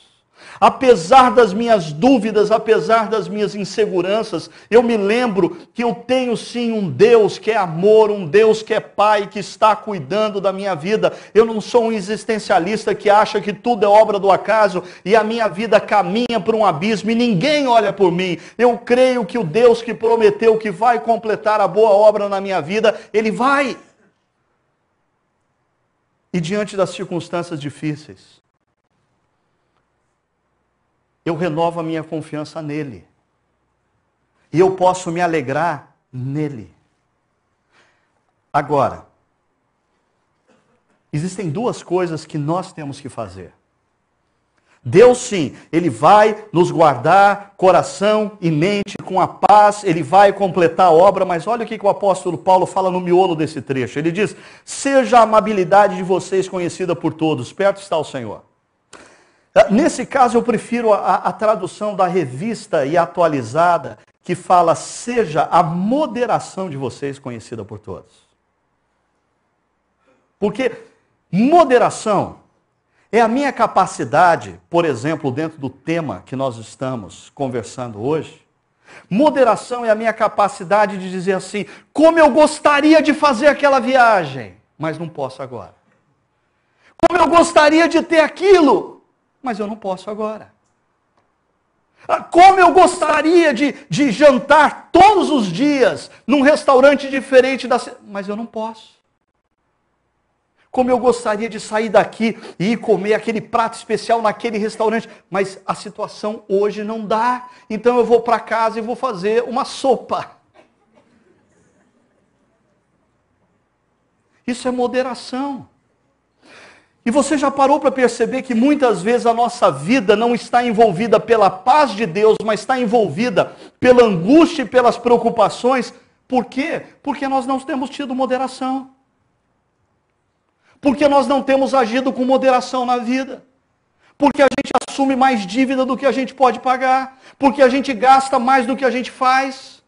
Apesar das minhas dúvidas, apesar das minhas inseguranças, eu me lembro que eu tenho sim um Deus que é amor, um Deus que é Pai, que está cuidando da minha vida. Eu não sou um existencialista que acha que tudo é obra do acaso e a minha vida caminha para um abismo e ninguém olha por mim. Eu creio que o Deus que prometeu que vai completar a boa obra na minha vida, Ele vai. E diante das circunstâncias difíceis, eu renovo a minha confiança nele. E eu posso me alegrar nele. Agora, existem duas coisas que nós temos que fazer. Deus sim, Ele vai nos guardar coração e mente com a paz, Ele vai completar a obra, mas olha o que o apóstolo Paulo fala no miolo desse trecho. Ele diz, seja a amabilidade de vocês conhecida por todos, perto está o Senhor. Nesse caso eu prefiro a tradução da Revista e Atualizada, que fala, seja a moderação de vocês conhecida por todos. Porque moderação é a minha capacidade, por exemplo, dentro do tema que nós estamos conversando hoje, moderação é a minha capacidade de dizer assim, como eu gostaria de fazer aquela viagem, mas não posso agora. Como eu gostaria de ter aquilo, mas eu não posso agora. Como eu gostaria de jantar todos os dias num restaurante diferente mas eu não posso. Como eu gostaria de sair daqui e ir comer aquele prato especial naquele restaurante, mas a situação hoje não dá. Então eu vou para casa e vou fazer uma sopa. Isso é moderação. E você já parou para perceber que muitas vezes a nossa vida não está envolvida pela paz de Deus, mas está envolvida pela angústia e pelas preocupações? Por quê? Porque nós não temos tido moderação. Porque nós não temos agido com moderação na vida. Porque a gente assume mais dívida do que a gente pode pagar. Porque a gente gasta mais do que a gente faz.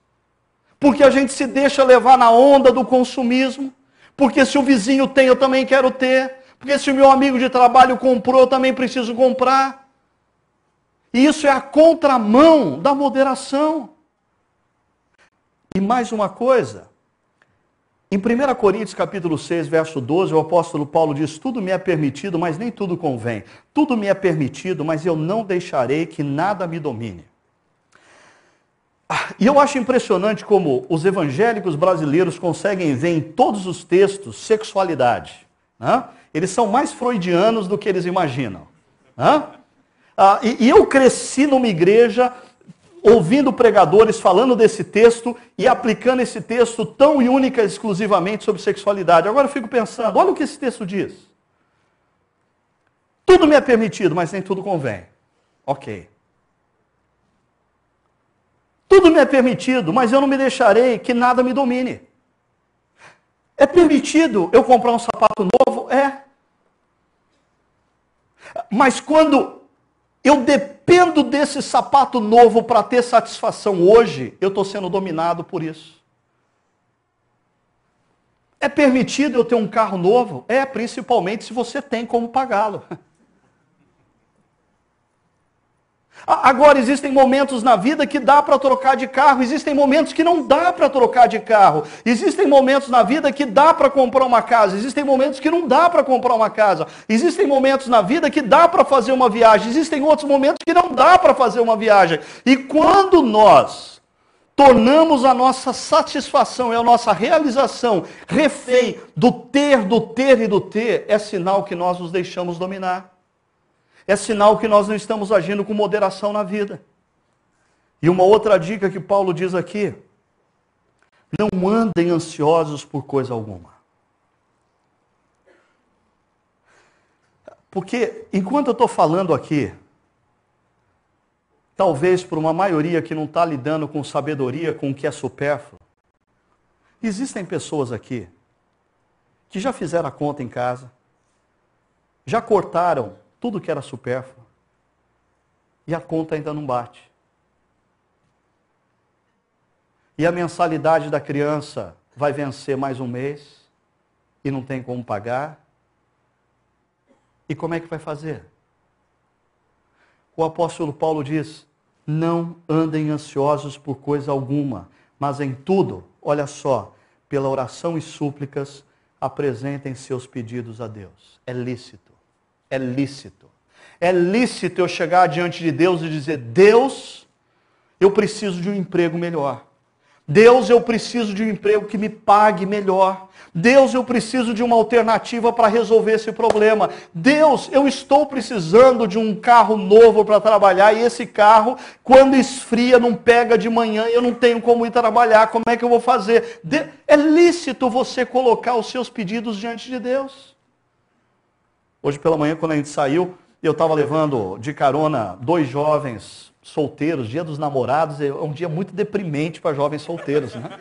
Porque a gente se deixa levar na onda do consumismo. Porque se o vizinho tem, eu também quero ter. Porque se o meu amigo de trabalho comprou, eu também preciso comprar. E isso é a contramão da moderação. E mais uma coisa. Em 1 Coríntios capítulo 6, verso 12, o apóstolo Paulo diz, tudo me é permitido, mas nem tudo convém. Tudo me é permitido, mas eu não deixarei que nada me domine. E eu acho impressionante como os evangélicos brasileiros conseguem ver em todos os textos sexualidade. Né? Eles são mais freudianos do que eles imaginam. Né? E eu cresci numa igreja ouvindo pregadores falando desse texto e aplicando esse texto tão e única e exclusivamente sobre sexualidade. Agora eu fico pensando, olha o que esse texto diz. Tudo me é permitido, mas nem tudo convém. Ok. Tudo me é permitido, mas eu não me deixarei que nada me domine. É permitido eu comprar um sapato novo? É. Mas quando eu dependo desse sapato novo para ter satisfação hoje, eu estou sendo dominado por isso. É permitido eu ter um carro novo? É, principalmente se você tem como pagá-lo. Agora, existem momentos na vida que dá para trocar de carro, existem momentos que não dá para trocar de carro, existem momentos na vida que dá para comprar uma casa, existem momentos que não dá para comprar uma casa, existem momentos na vida que dá para fazer uma viagem, existem outros momentos que não dá para fazer uma viagem. E quando nós tornamos a nossa satisfação e a nossa realização refém do ter e do ter, é sinal que nós nos deixamos dominar. É sinal que nós não estamos agindo com moderação na vida. E uma outra dica que Paulo diz aqui, não andem ansiosos por coisa alguma. Porque enquanto eu estou falando aqui, talvez por uma maioria que não está lidando com sabedoria, com o que é supérfluo, existem pessoas aqui que já fizeram a conta em casa, já cortaram tudo que era supérfluo, e a conta ainda não bate. E a mensalidade da criança vai vencer mais um mês, e não tem como pagar. E como é que vai fazer? O apóstolo Paulo diz, não andem ansiosos por coisa alguma, mas em tudo, olha só, pela oração e súplicas, apresentem seus pedidos a Deus. É lícito. É lícito. É lícito eu chegar diante de Deus e dizer, Deus, eu preciso de um emprego melhor. Deus, eu preciso de um emprego que me pague melhor. Deus, eu preciso de uma alternativa para resolver esse problema. Deus, eu estou precisando de um carro novo para trabalhar e esse carro, quando esfria, não pega de manhã e eu não tenho como ir trabalhar. Como é que eu vou fazer? É lícito você colocar os seus pedidos diante de Deus. Hoje pela manhã, quando a gente saiu, eu estava levando de carona 2 jovens solteiros, dia dos namorados, é um dia muito deprimente para jovens solteiros, né?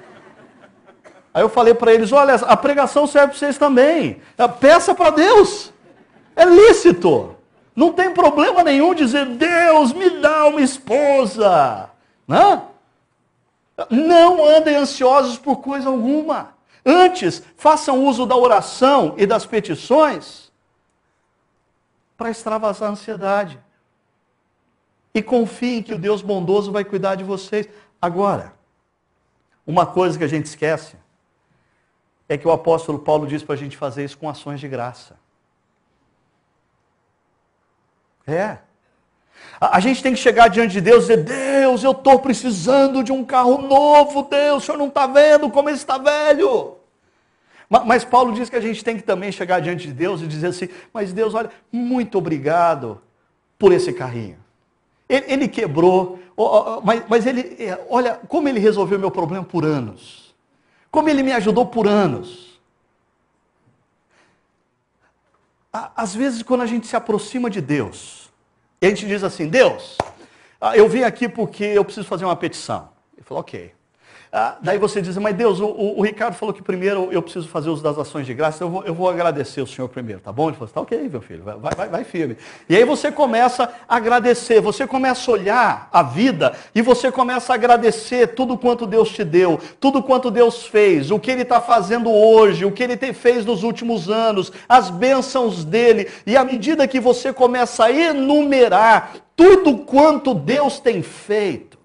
Aí eu falei para eles, olha, a pregação serve para vocês também. Peça para Deus. É lícito. Não tem problema nenhum dizer, Deus, me dá uma esposa. Né? Não andem ansiosos por coisa alguma. Antes, façam uso da oração e das petições para extravasar a ansiedade. E confiem que o Deus bondoso vai cuidar de vocês. Agora, uma coisa que a gente esquece é que o apóstolo Paulo diz para a gente fazer isso com ações de graça. A gente tem que chegar diante de Deus e dizer: Deus, eu estou precisando de um carro novo, Deus, o Senhor não está vendo como ele está velho. Mas Paulo diz que a gente tem que também chegar diante de Deus e dizer assim: mas Deus, olha, muito obrigado por esse carrinho. Ele quebrou, mas ele, olha, como ele resolveu meu problema por anos. Como ele me ajudou por anos. Às vezes, quando a gente se aproxima de Deus, e a gente diz assim: Deus, eu vim aqui porque eu preciso fazer uma petição. Ele falou: ok. Daí você diz: mas Deus, o Ricardo falou que primeiro eu preciso fazer uso das ações de graça, eu vou agradecer o Senhor primeiro, tá bom? Ele falou: tá ok, meu filho, vai firme. E aí você começa a agradecer, você começa a olhar a vida e você começa a agradecer tudo quanto Deus te deu, tudo quanto Deus fez, o que Ele está fazendo hoje, o que Ele fez nos últimos anos, as bênçãos dEle. E à medida que você começa a enumerar tudo quanto Deus tem feito,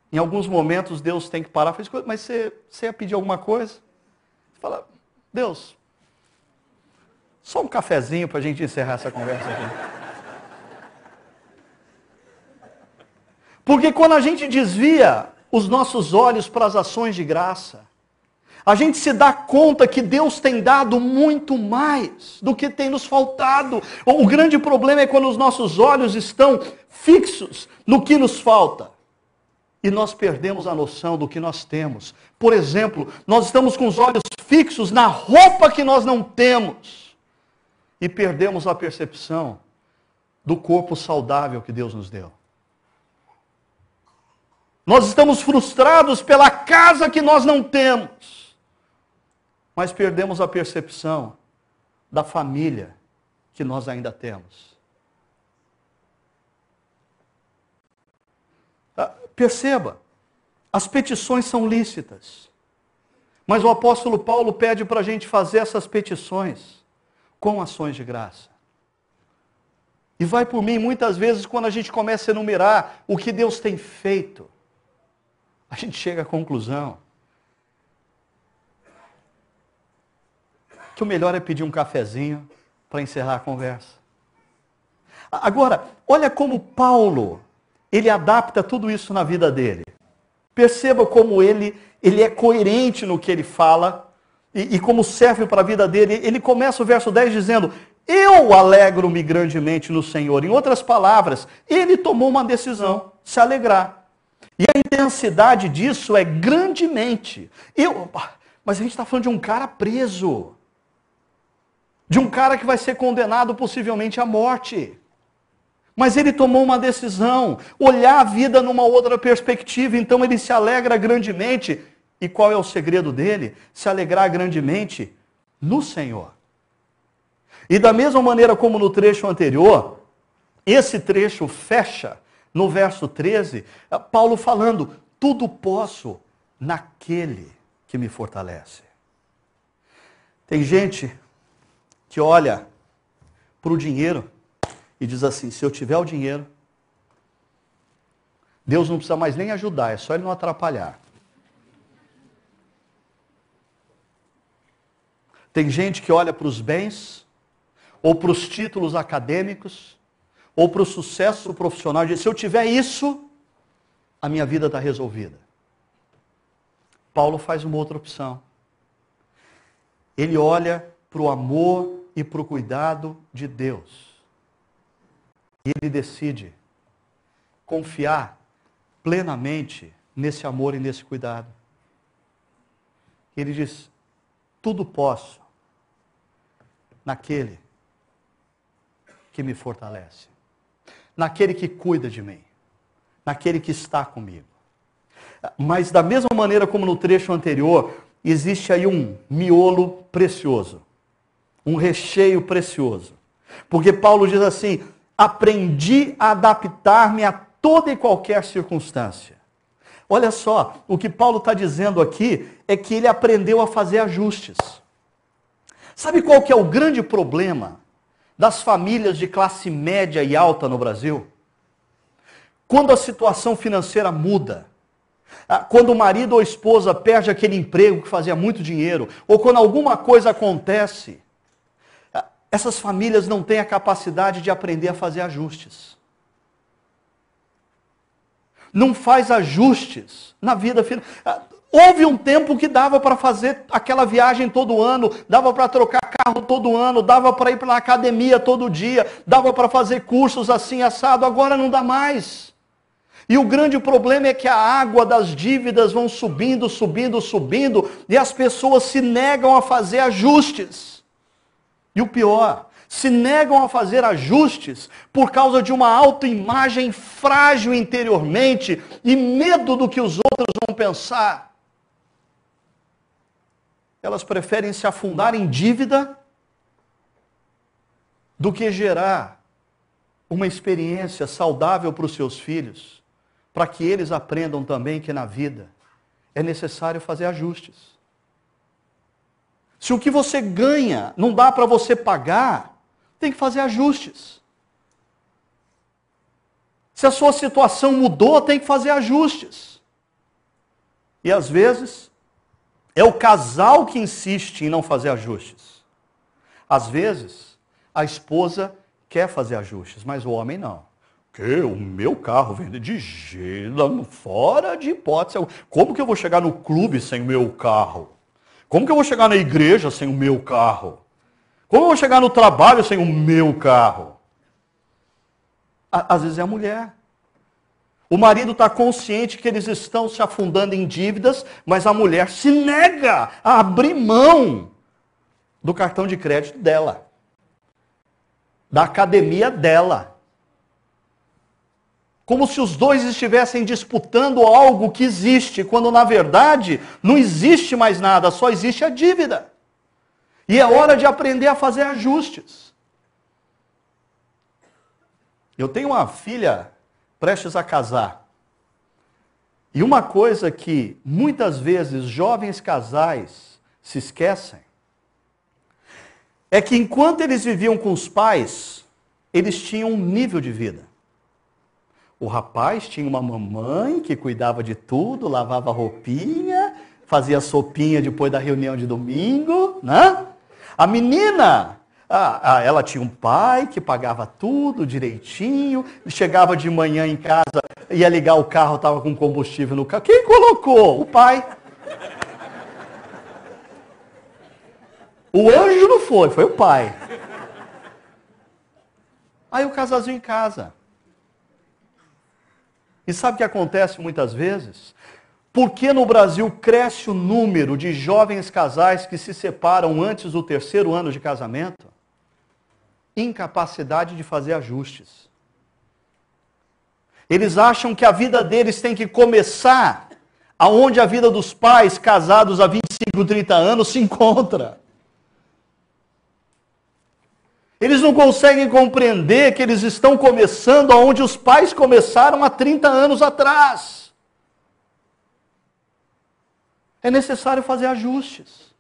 em alguns momentos Deus tem que parar e falar: mas você ia pedir alguma coisa? Você fala: Deus, só um cafezinho para a gente encerrar essa conversa aqui. Porque quando a gente desvia os nossos olhos para as ações de graça, a gente se dá conta que Deus tem dado muito mais do que tem nos faltado. O grande problema é quando os nossos olhos estão fixos no que nos falta. E nós perdemos a noção do que nós temos. Por exemplo, nós estamos com os olhos fixos na roupa que nós não temos. E perdemos a percepção do corpo saudável que Deus nos deu. Nós estamos frustrados pela casa que nós não temos. Mas perdemos a percepção da família que nós ainda temos. Perceba, as petições são lícitas, mas o apóstolo Paulo pede para a gente fazer essas petições com ações de graça. E vai por mim, muitas vezes, quando a gente começa a enumerar o que Deus tem feito, a gente chega à conclusão que o melhor é pedir um cafezinho para encerrar a conversa. Agora, olha como Paulo, ele adapta tudo isso na vida dele. Perceba como ele é coerente no que ele fala e como serve para a vida dele. Ele começa o verso 10 dizendo: eu alegro-me grandemente no Senhor. Em outras palavras, ele tomou uma decisão, se alegrar. E a intensidade disso é grandemente. Mas a gente está falando de um cara preso. De um cara que vai ser condenado possivelmente à morte. Mas ele tomou uma decisão, olhar a vida numa outra perspectiva, então ele se alegra grandemente. E qual é o segredo dele? Se alegrar grandemente no Senhor. E da mesma maneira como no trecho anterior, esse trecho fecha no verso 13, Paulo falando: tudo posso naquele que me fortalece. Tem gente que olha para o dinheiro e diz assim: se eu tiver o dinheiro, Deus não precisa mais nem ajudar, é só Ele não atrapalhar. Tem gente que olha para os bens, ou para os títulos acadêmicos, ou para o sucesso profissional e diz: se eu tiver isso, a minha vida está resolvida. Paulo faz uma outra opção. Ele olha para o amor e para o cuidado de Deus. E ele decide confiar plenamente nesse amor e nesse cuidado. Ele diz: tudo posso naquele que me fortalece, naquele que cuida de mim, naquele que está comigo. Mas da mesma maneira como no trecho anterior, existe aí um miolo precioso, um recheio precioso. Porque Paulo diz assim: aprendi a adaptar-me a toda e qualquer circunstância. Olha só, o que Paulo está dizendo aqui é que ele aprendeu a fazer ajustes. Sabe qual que é o grande problema das famílias de classe média e alta no Brasil? Quando a situação financeira muda, quando o marido ou a esposa perde aquele emprego que fazia muito dinheiro, ou quando alguma coisa acontece, essas famílias não têm a capacidade de aprender a fazer ajustes. Não faz ajustes na vida financeira. Houve um tempo que dava para fazer aquela viagem todo ano, dava para trocar carro todo ano, dava para ir para a academia todo dia, dava para fazer cursos assim assado, agora não dá mais. E o grande problema é que a água das dívidas vão subindo, subindo, subindo, e as pessoas se negam a fazer ajustes. E o pior, se negam a fazer ajustes por causa de uma autoimagem frágil interiormente e medo do que os outros vão pensar. Elas preferem se afundar em dívida do que gerar uma experiência saudável para os seus filhos, para que eles aprendam também que na vida é necessário fazer ajustes. Se o que você ganha não dá para você pagar, tem que fazer ajustes. Se a sua situação mudou, tem que fazer ajustes. E às vezes, é o casal que insiste em não fazer ajustes. Às vezes, a esposa quer fazer ajustes, mas o homem não. Que o meu carro vende de jeito, fora de hipótese. Como que eu vou chegar no clube sem o meu carro? Como que eu vou chegar na igreja sem o meu carro? Como eu vou chegar no trabalho sem o meu carro? Às vezes é a mulher. O marido está consciente que eles estão se afundando em dívidas, mas a mulher se nega a abrir mão do cartão de crédito dela, da academia dela. Como se os dois estivessem disputando algo que existe, quando na verdade não existe mais nada, só existe a dívida. E é hora de aprender a fazer ajustes. Eu tenho uma filha prestes a casar. E uma coisa que muitas vezes jovens casais se esquecem é que enquanto eles viviam com os pais, eles tinham um nível de vida. O rapaz tinha uma mamãe que cuidava de tudo, lavava roupinha, fazia sopinha depois da reunião de domingo, né? A menina, ela tinha um pai que pagava tudo direitinho, chegava de manhã em casa, ia ligar o carro, estava com combustível no carro. Quem colocou? O pai. O anjo não foi, foi o pai. Aí o casalzinho em casa. E sabe o que acontece muitas vezes? Por que no Brasil cresce o número de jovens casais que se separam antes do 3º ano de casamento? Incapacidade de fazer ajustes. Eles acham que a vida deles tem que começar aonde a vida dos pais casados há 25, 30 anos se encontra. Eles não conseguem compreender que eles estão começando aonde os pais começaram há 30 anos atrás. É necessário fazer ajustes.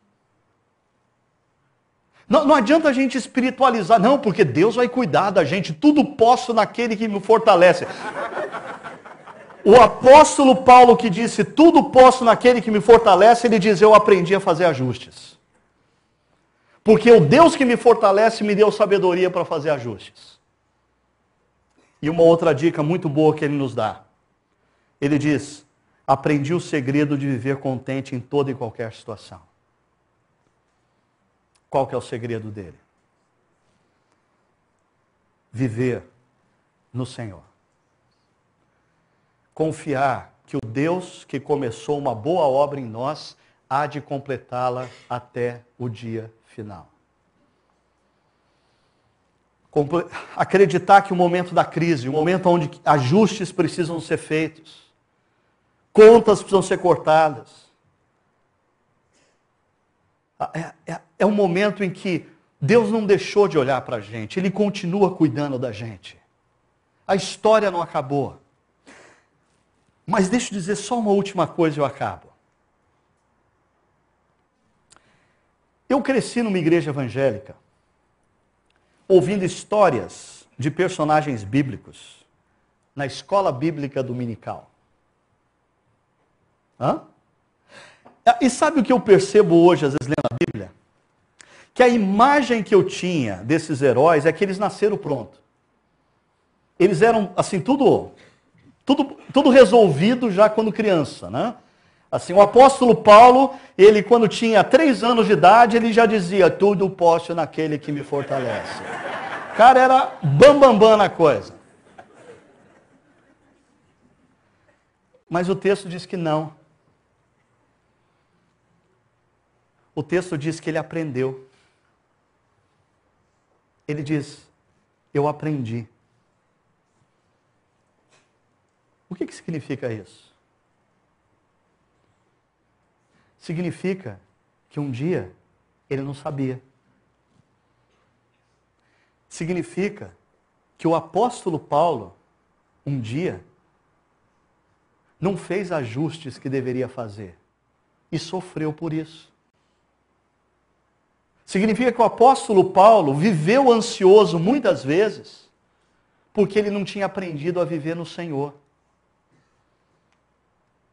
Não adianta a gente espiritualizar, não, porque Deus vai cuidar da gente, tudo posso naquele que me fortalece. O apóstolo Paulo que disse, tudo posso naquele que me fortalece, ele diz, eu aprendi a fazer ajustes. Porque o Deus que me fortalece me deu sabedoria para fazer ajustes. E uma outra dica muito boa que ele nos dá. Ele diz, aprendi o segredo de viver contente em toda e qualquer situação. Qual que é o segredo dele? Viver no Senhor. Confiar que o Deus que começou uma boa obra em nós há de completá-la até o dia final. Acreditar que o momento da crise, o momento onde ajustes precisam ser feitos, contas precisam ser cortadas, é um momento em que Deus não deixou de olhar para a gente, Ele continua cuidando da gente. A história não acabou. Mas deixa eu dizer só uma última coisa e eu acabo. Eu cresci numa igreja evangélica, ouvindo histórias de personagens bíblicos na escola bíblica dominical. E sabe o que eu percebo hoje, às vezes, lendo a Bíblia? Que a imagem que eu tinha desses heróis é que eles nasceram prontos. Eles eram, assim, tudo resolvido já quando criança, né? Assim, o apóstolo Paulo, ele quando tinha 3 anos de idade, ele já dizia, tudo posso naquele que me fortalece. O cara era bambambam na coisa. Mas o texto diz que não. O texto diz que ele aprendeu. Ele diz, eu aprendi. O que significa isso? Significa que um dia ele não sabia. Significa que o apóstolo Paulo, um dia, não fez ajustes que deveria fazer e sofreu por isso. Significa que o apóstolo Paulo viveu ansioso muitas vezes porque ele não tinha aprendido a viver no Senhor.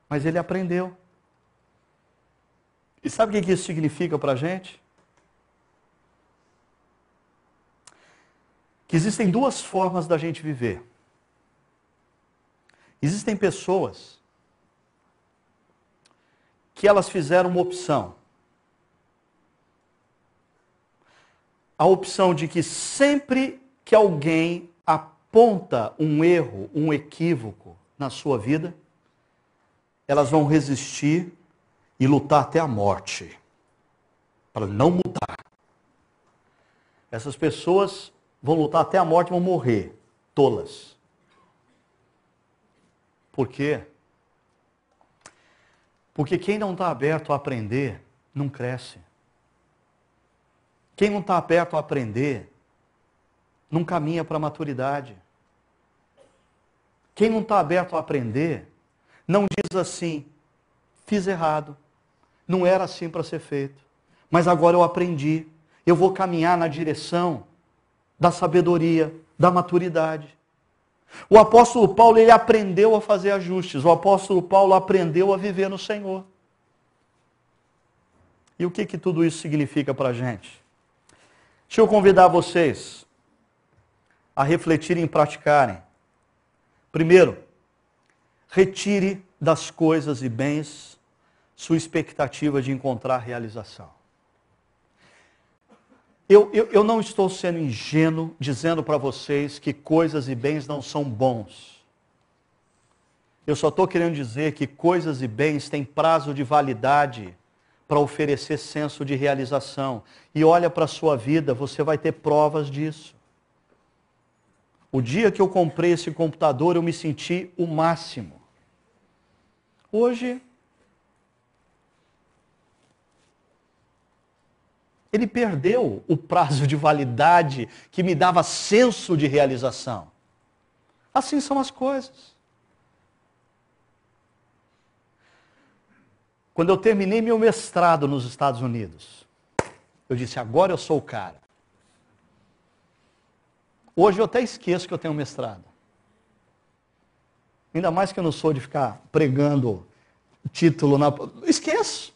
Mas ele aprendeu. E sabe o que isso significa para a gente? Que existem 2 formas da gente viver. Existem pessoas que elas fizeram uma opção. A opção de que sempre que alguém aponta um erro, um equívoco na sua vida, elas vão resistir e lutar até a morte, para não mudar. Essas pessoas vão lutar até a morte e vão morrer, tolas. Por quê? Porque quem não está aberto a aprender, não cresce. Quem não está aberto a aprender, não caminha para a maturidade. Quem não está aberto a aprender, não diz assim, fiz errado, não era assim para ser feito, mas agora eu aprendi, eu vou caminhar na direção da sabedoria, da maturidade. O apóstolo Paulo, ele aprendeu a fazer ajustes, o apóstolo Paulo aprendeu a viver no Senhor. E o que tudo isso significa para a gente? Deixa eu convidar vocês a refletirem e praticarem. Primeiro, retire das coisas e bens sua expectativa de encontrar realização. Eu não estou sendo ingênuo dizendo para vocês que coisas e bens não são bons. Eu só estou querendo dizer que coisas e bens têm prazo de validade para oferecer senso de realização. E olha para a sua vida, você vai ter provas disso. O dia que eu comprei esse computador, eu me senti o máximo. Hoje, ele perdeu o prazo de validade que me dava senso de realização. Assim são as coisas. Quando eu terminei meu mestrado nos Estados Unidos, eu disse, agora eu sou o cara. Hoje eu até esqueço que eu tenho mestrado. Ainda mais que eu não sou de ficar pregando título na... Esqueço.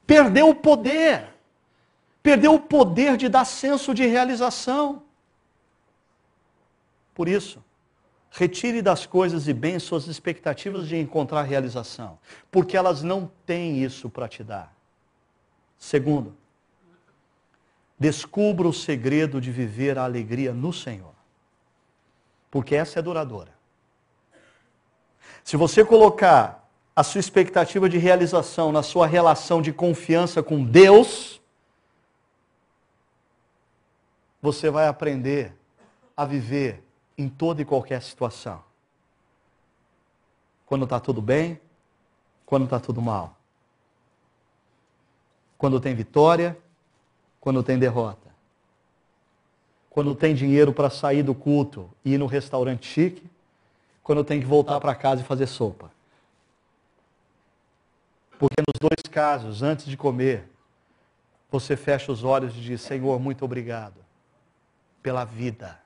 Perdeu o poder. Perdeu o poder de dar senso de realização. Por isso, retire das coisas e bens suas expectativas de encontrar realização, porque elas não têm isso para te dar. Segundo, descubra o segredo de viver a alegria no Senhor, porque essa é duradoura. Se você colocar a sua expectativa de realização na sua relação de confiança com Deus, você vai aprender a viver em toda e qualquer situação. Quando está tudo bem, quando está tudo mal. Quando tem vitória, quando tem derrota. Quando tem dinheiro para sair do culto e ir no restaurante chique, quando eu tenho que voltar para casa e fazer sopa. Porque nos dois casos, antes de comer, você fecha os olhos e diz: Senhor, muito obrigado pela vida.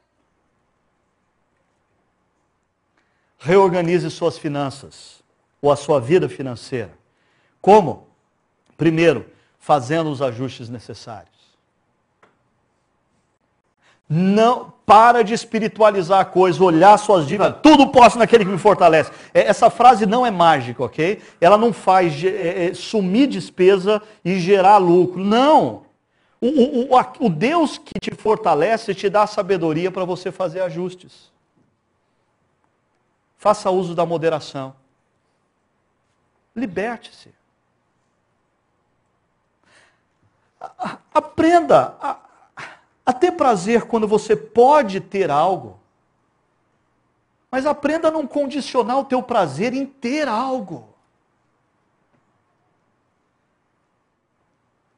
Reorganize suas finanças, ou a sua vida financeira. Como? Primeiro, fazendo os ajustes necessários. Não para de espiritualizar a coisa, olhar suas dívidas, tudo posso naquele que me fortalece. Essa frase não é mágica, ok? Ela não faz sumir despesa e gerar lucro. Não! O Deus que te fortalece te dá sabedoria para você fazer ajustes. Faça uso da moderação. Liberte-se. Aprenda a ter prazer quando você pode ter algo. Mas aprenda a não condicionar o teu prazer em ter algo.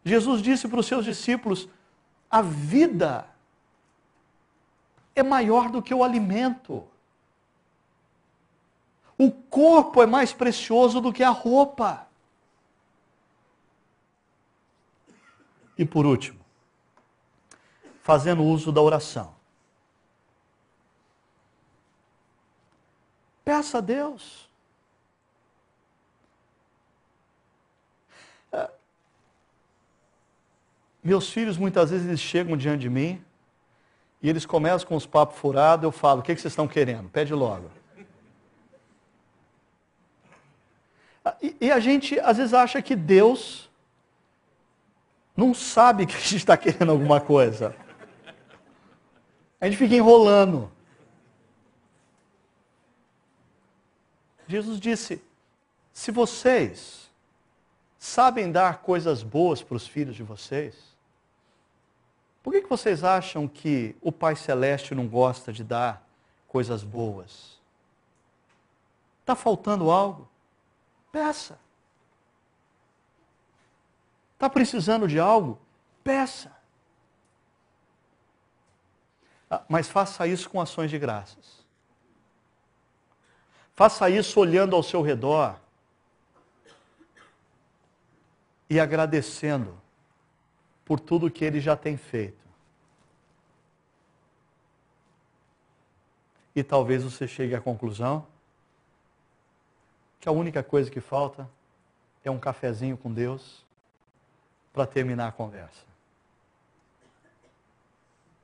Jesus disse para os seus discípulos: a vida é maior do que o alimento. O corpo é mais precioso do que a roupa. E por último, fazendo uso da oração. Peça a Deus. Meus filhos, muitas vezes, eles chegam diante de mim e eles começam com os papos furados. Eu falo: o que vocês estão querendo? Pede logo. E a gente, às vezes, acha que Deus não sabe que a gente está querendo alguma coisa. A gente fica enrolando. Jesus disse: se vocês sabem dar coisas boas para os filhos de vocês, por que vocês acham que o Pai Celeste não gosta de dar coisas boas? Está faltando algo? Peça. Está precisando de algo? Peça. Mas faça isso com ações de graças. Faça isso olhando ao seu redor e agradecendo por tudo que Ele já tem feito. E talvez você chegue à conclusão que a única coisa que falta é um cafezinho com Deus para terminar a conversa.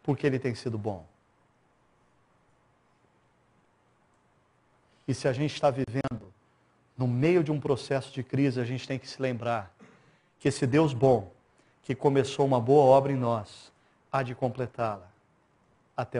Porque Ele tem sido bom. E se a gente está vivendo no meio de um processo de crise, a gente tem que se lembrar que esse Deus bom, que começou uma boa obra em nós, há de completá-la até o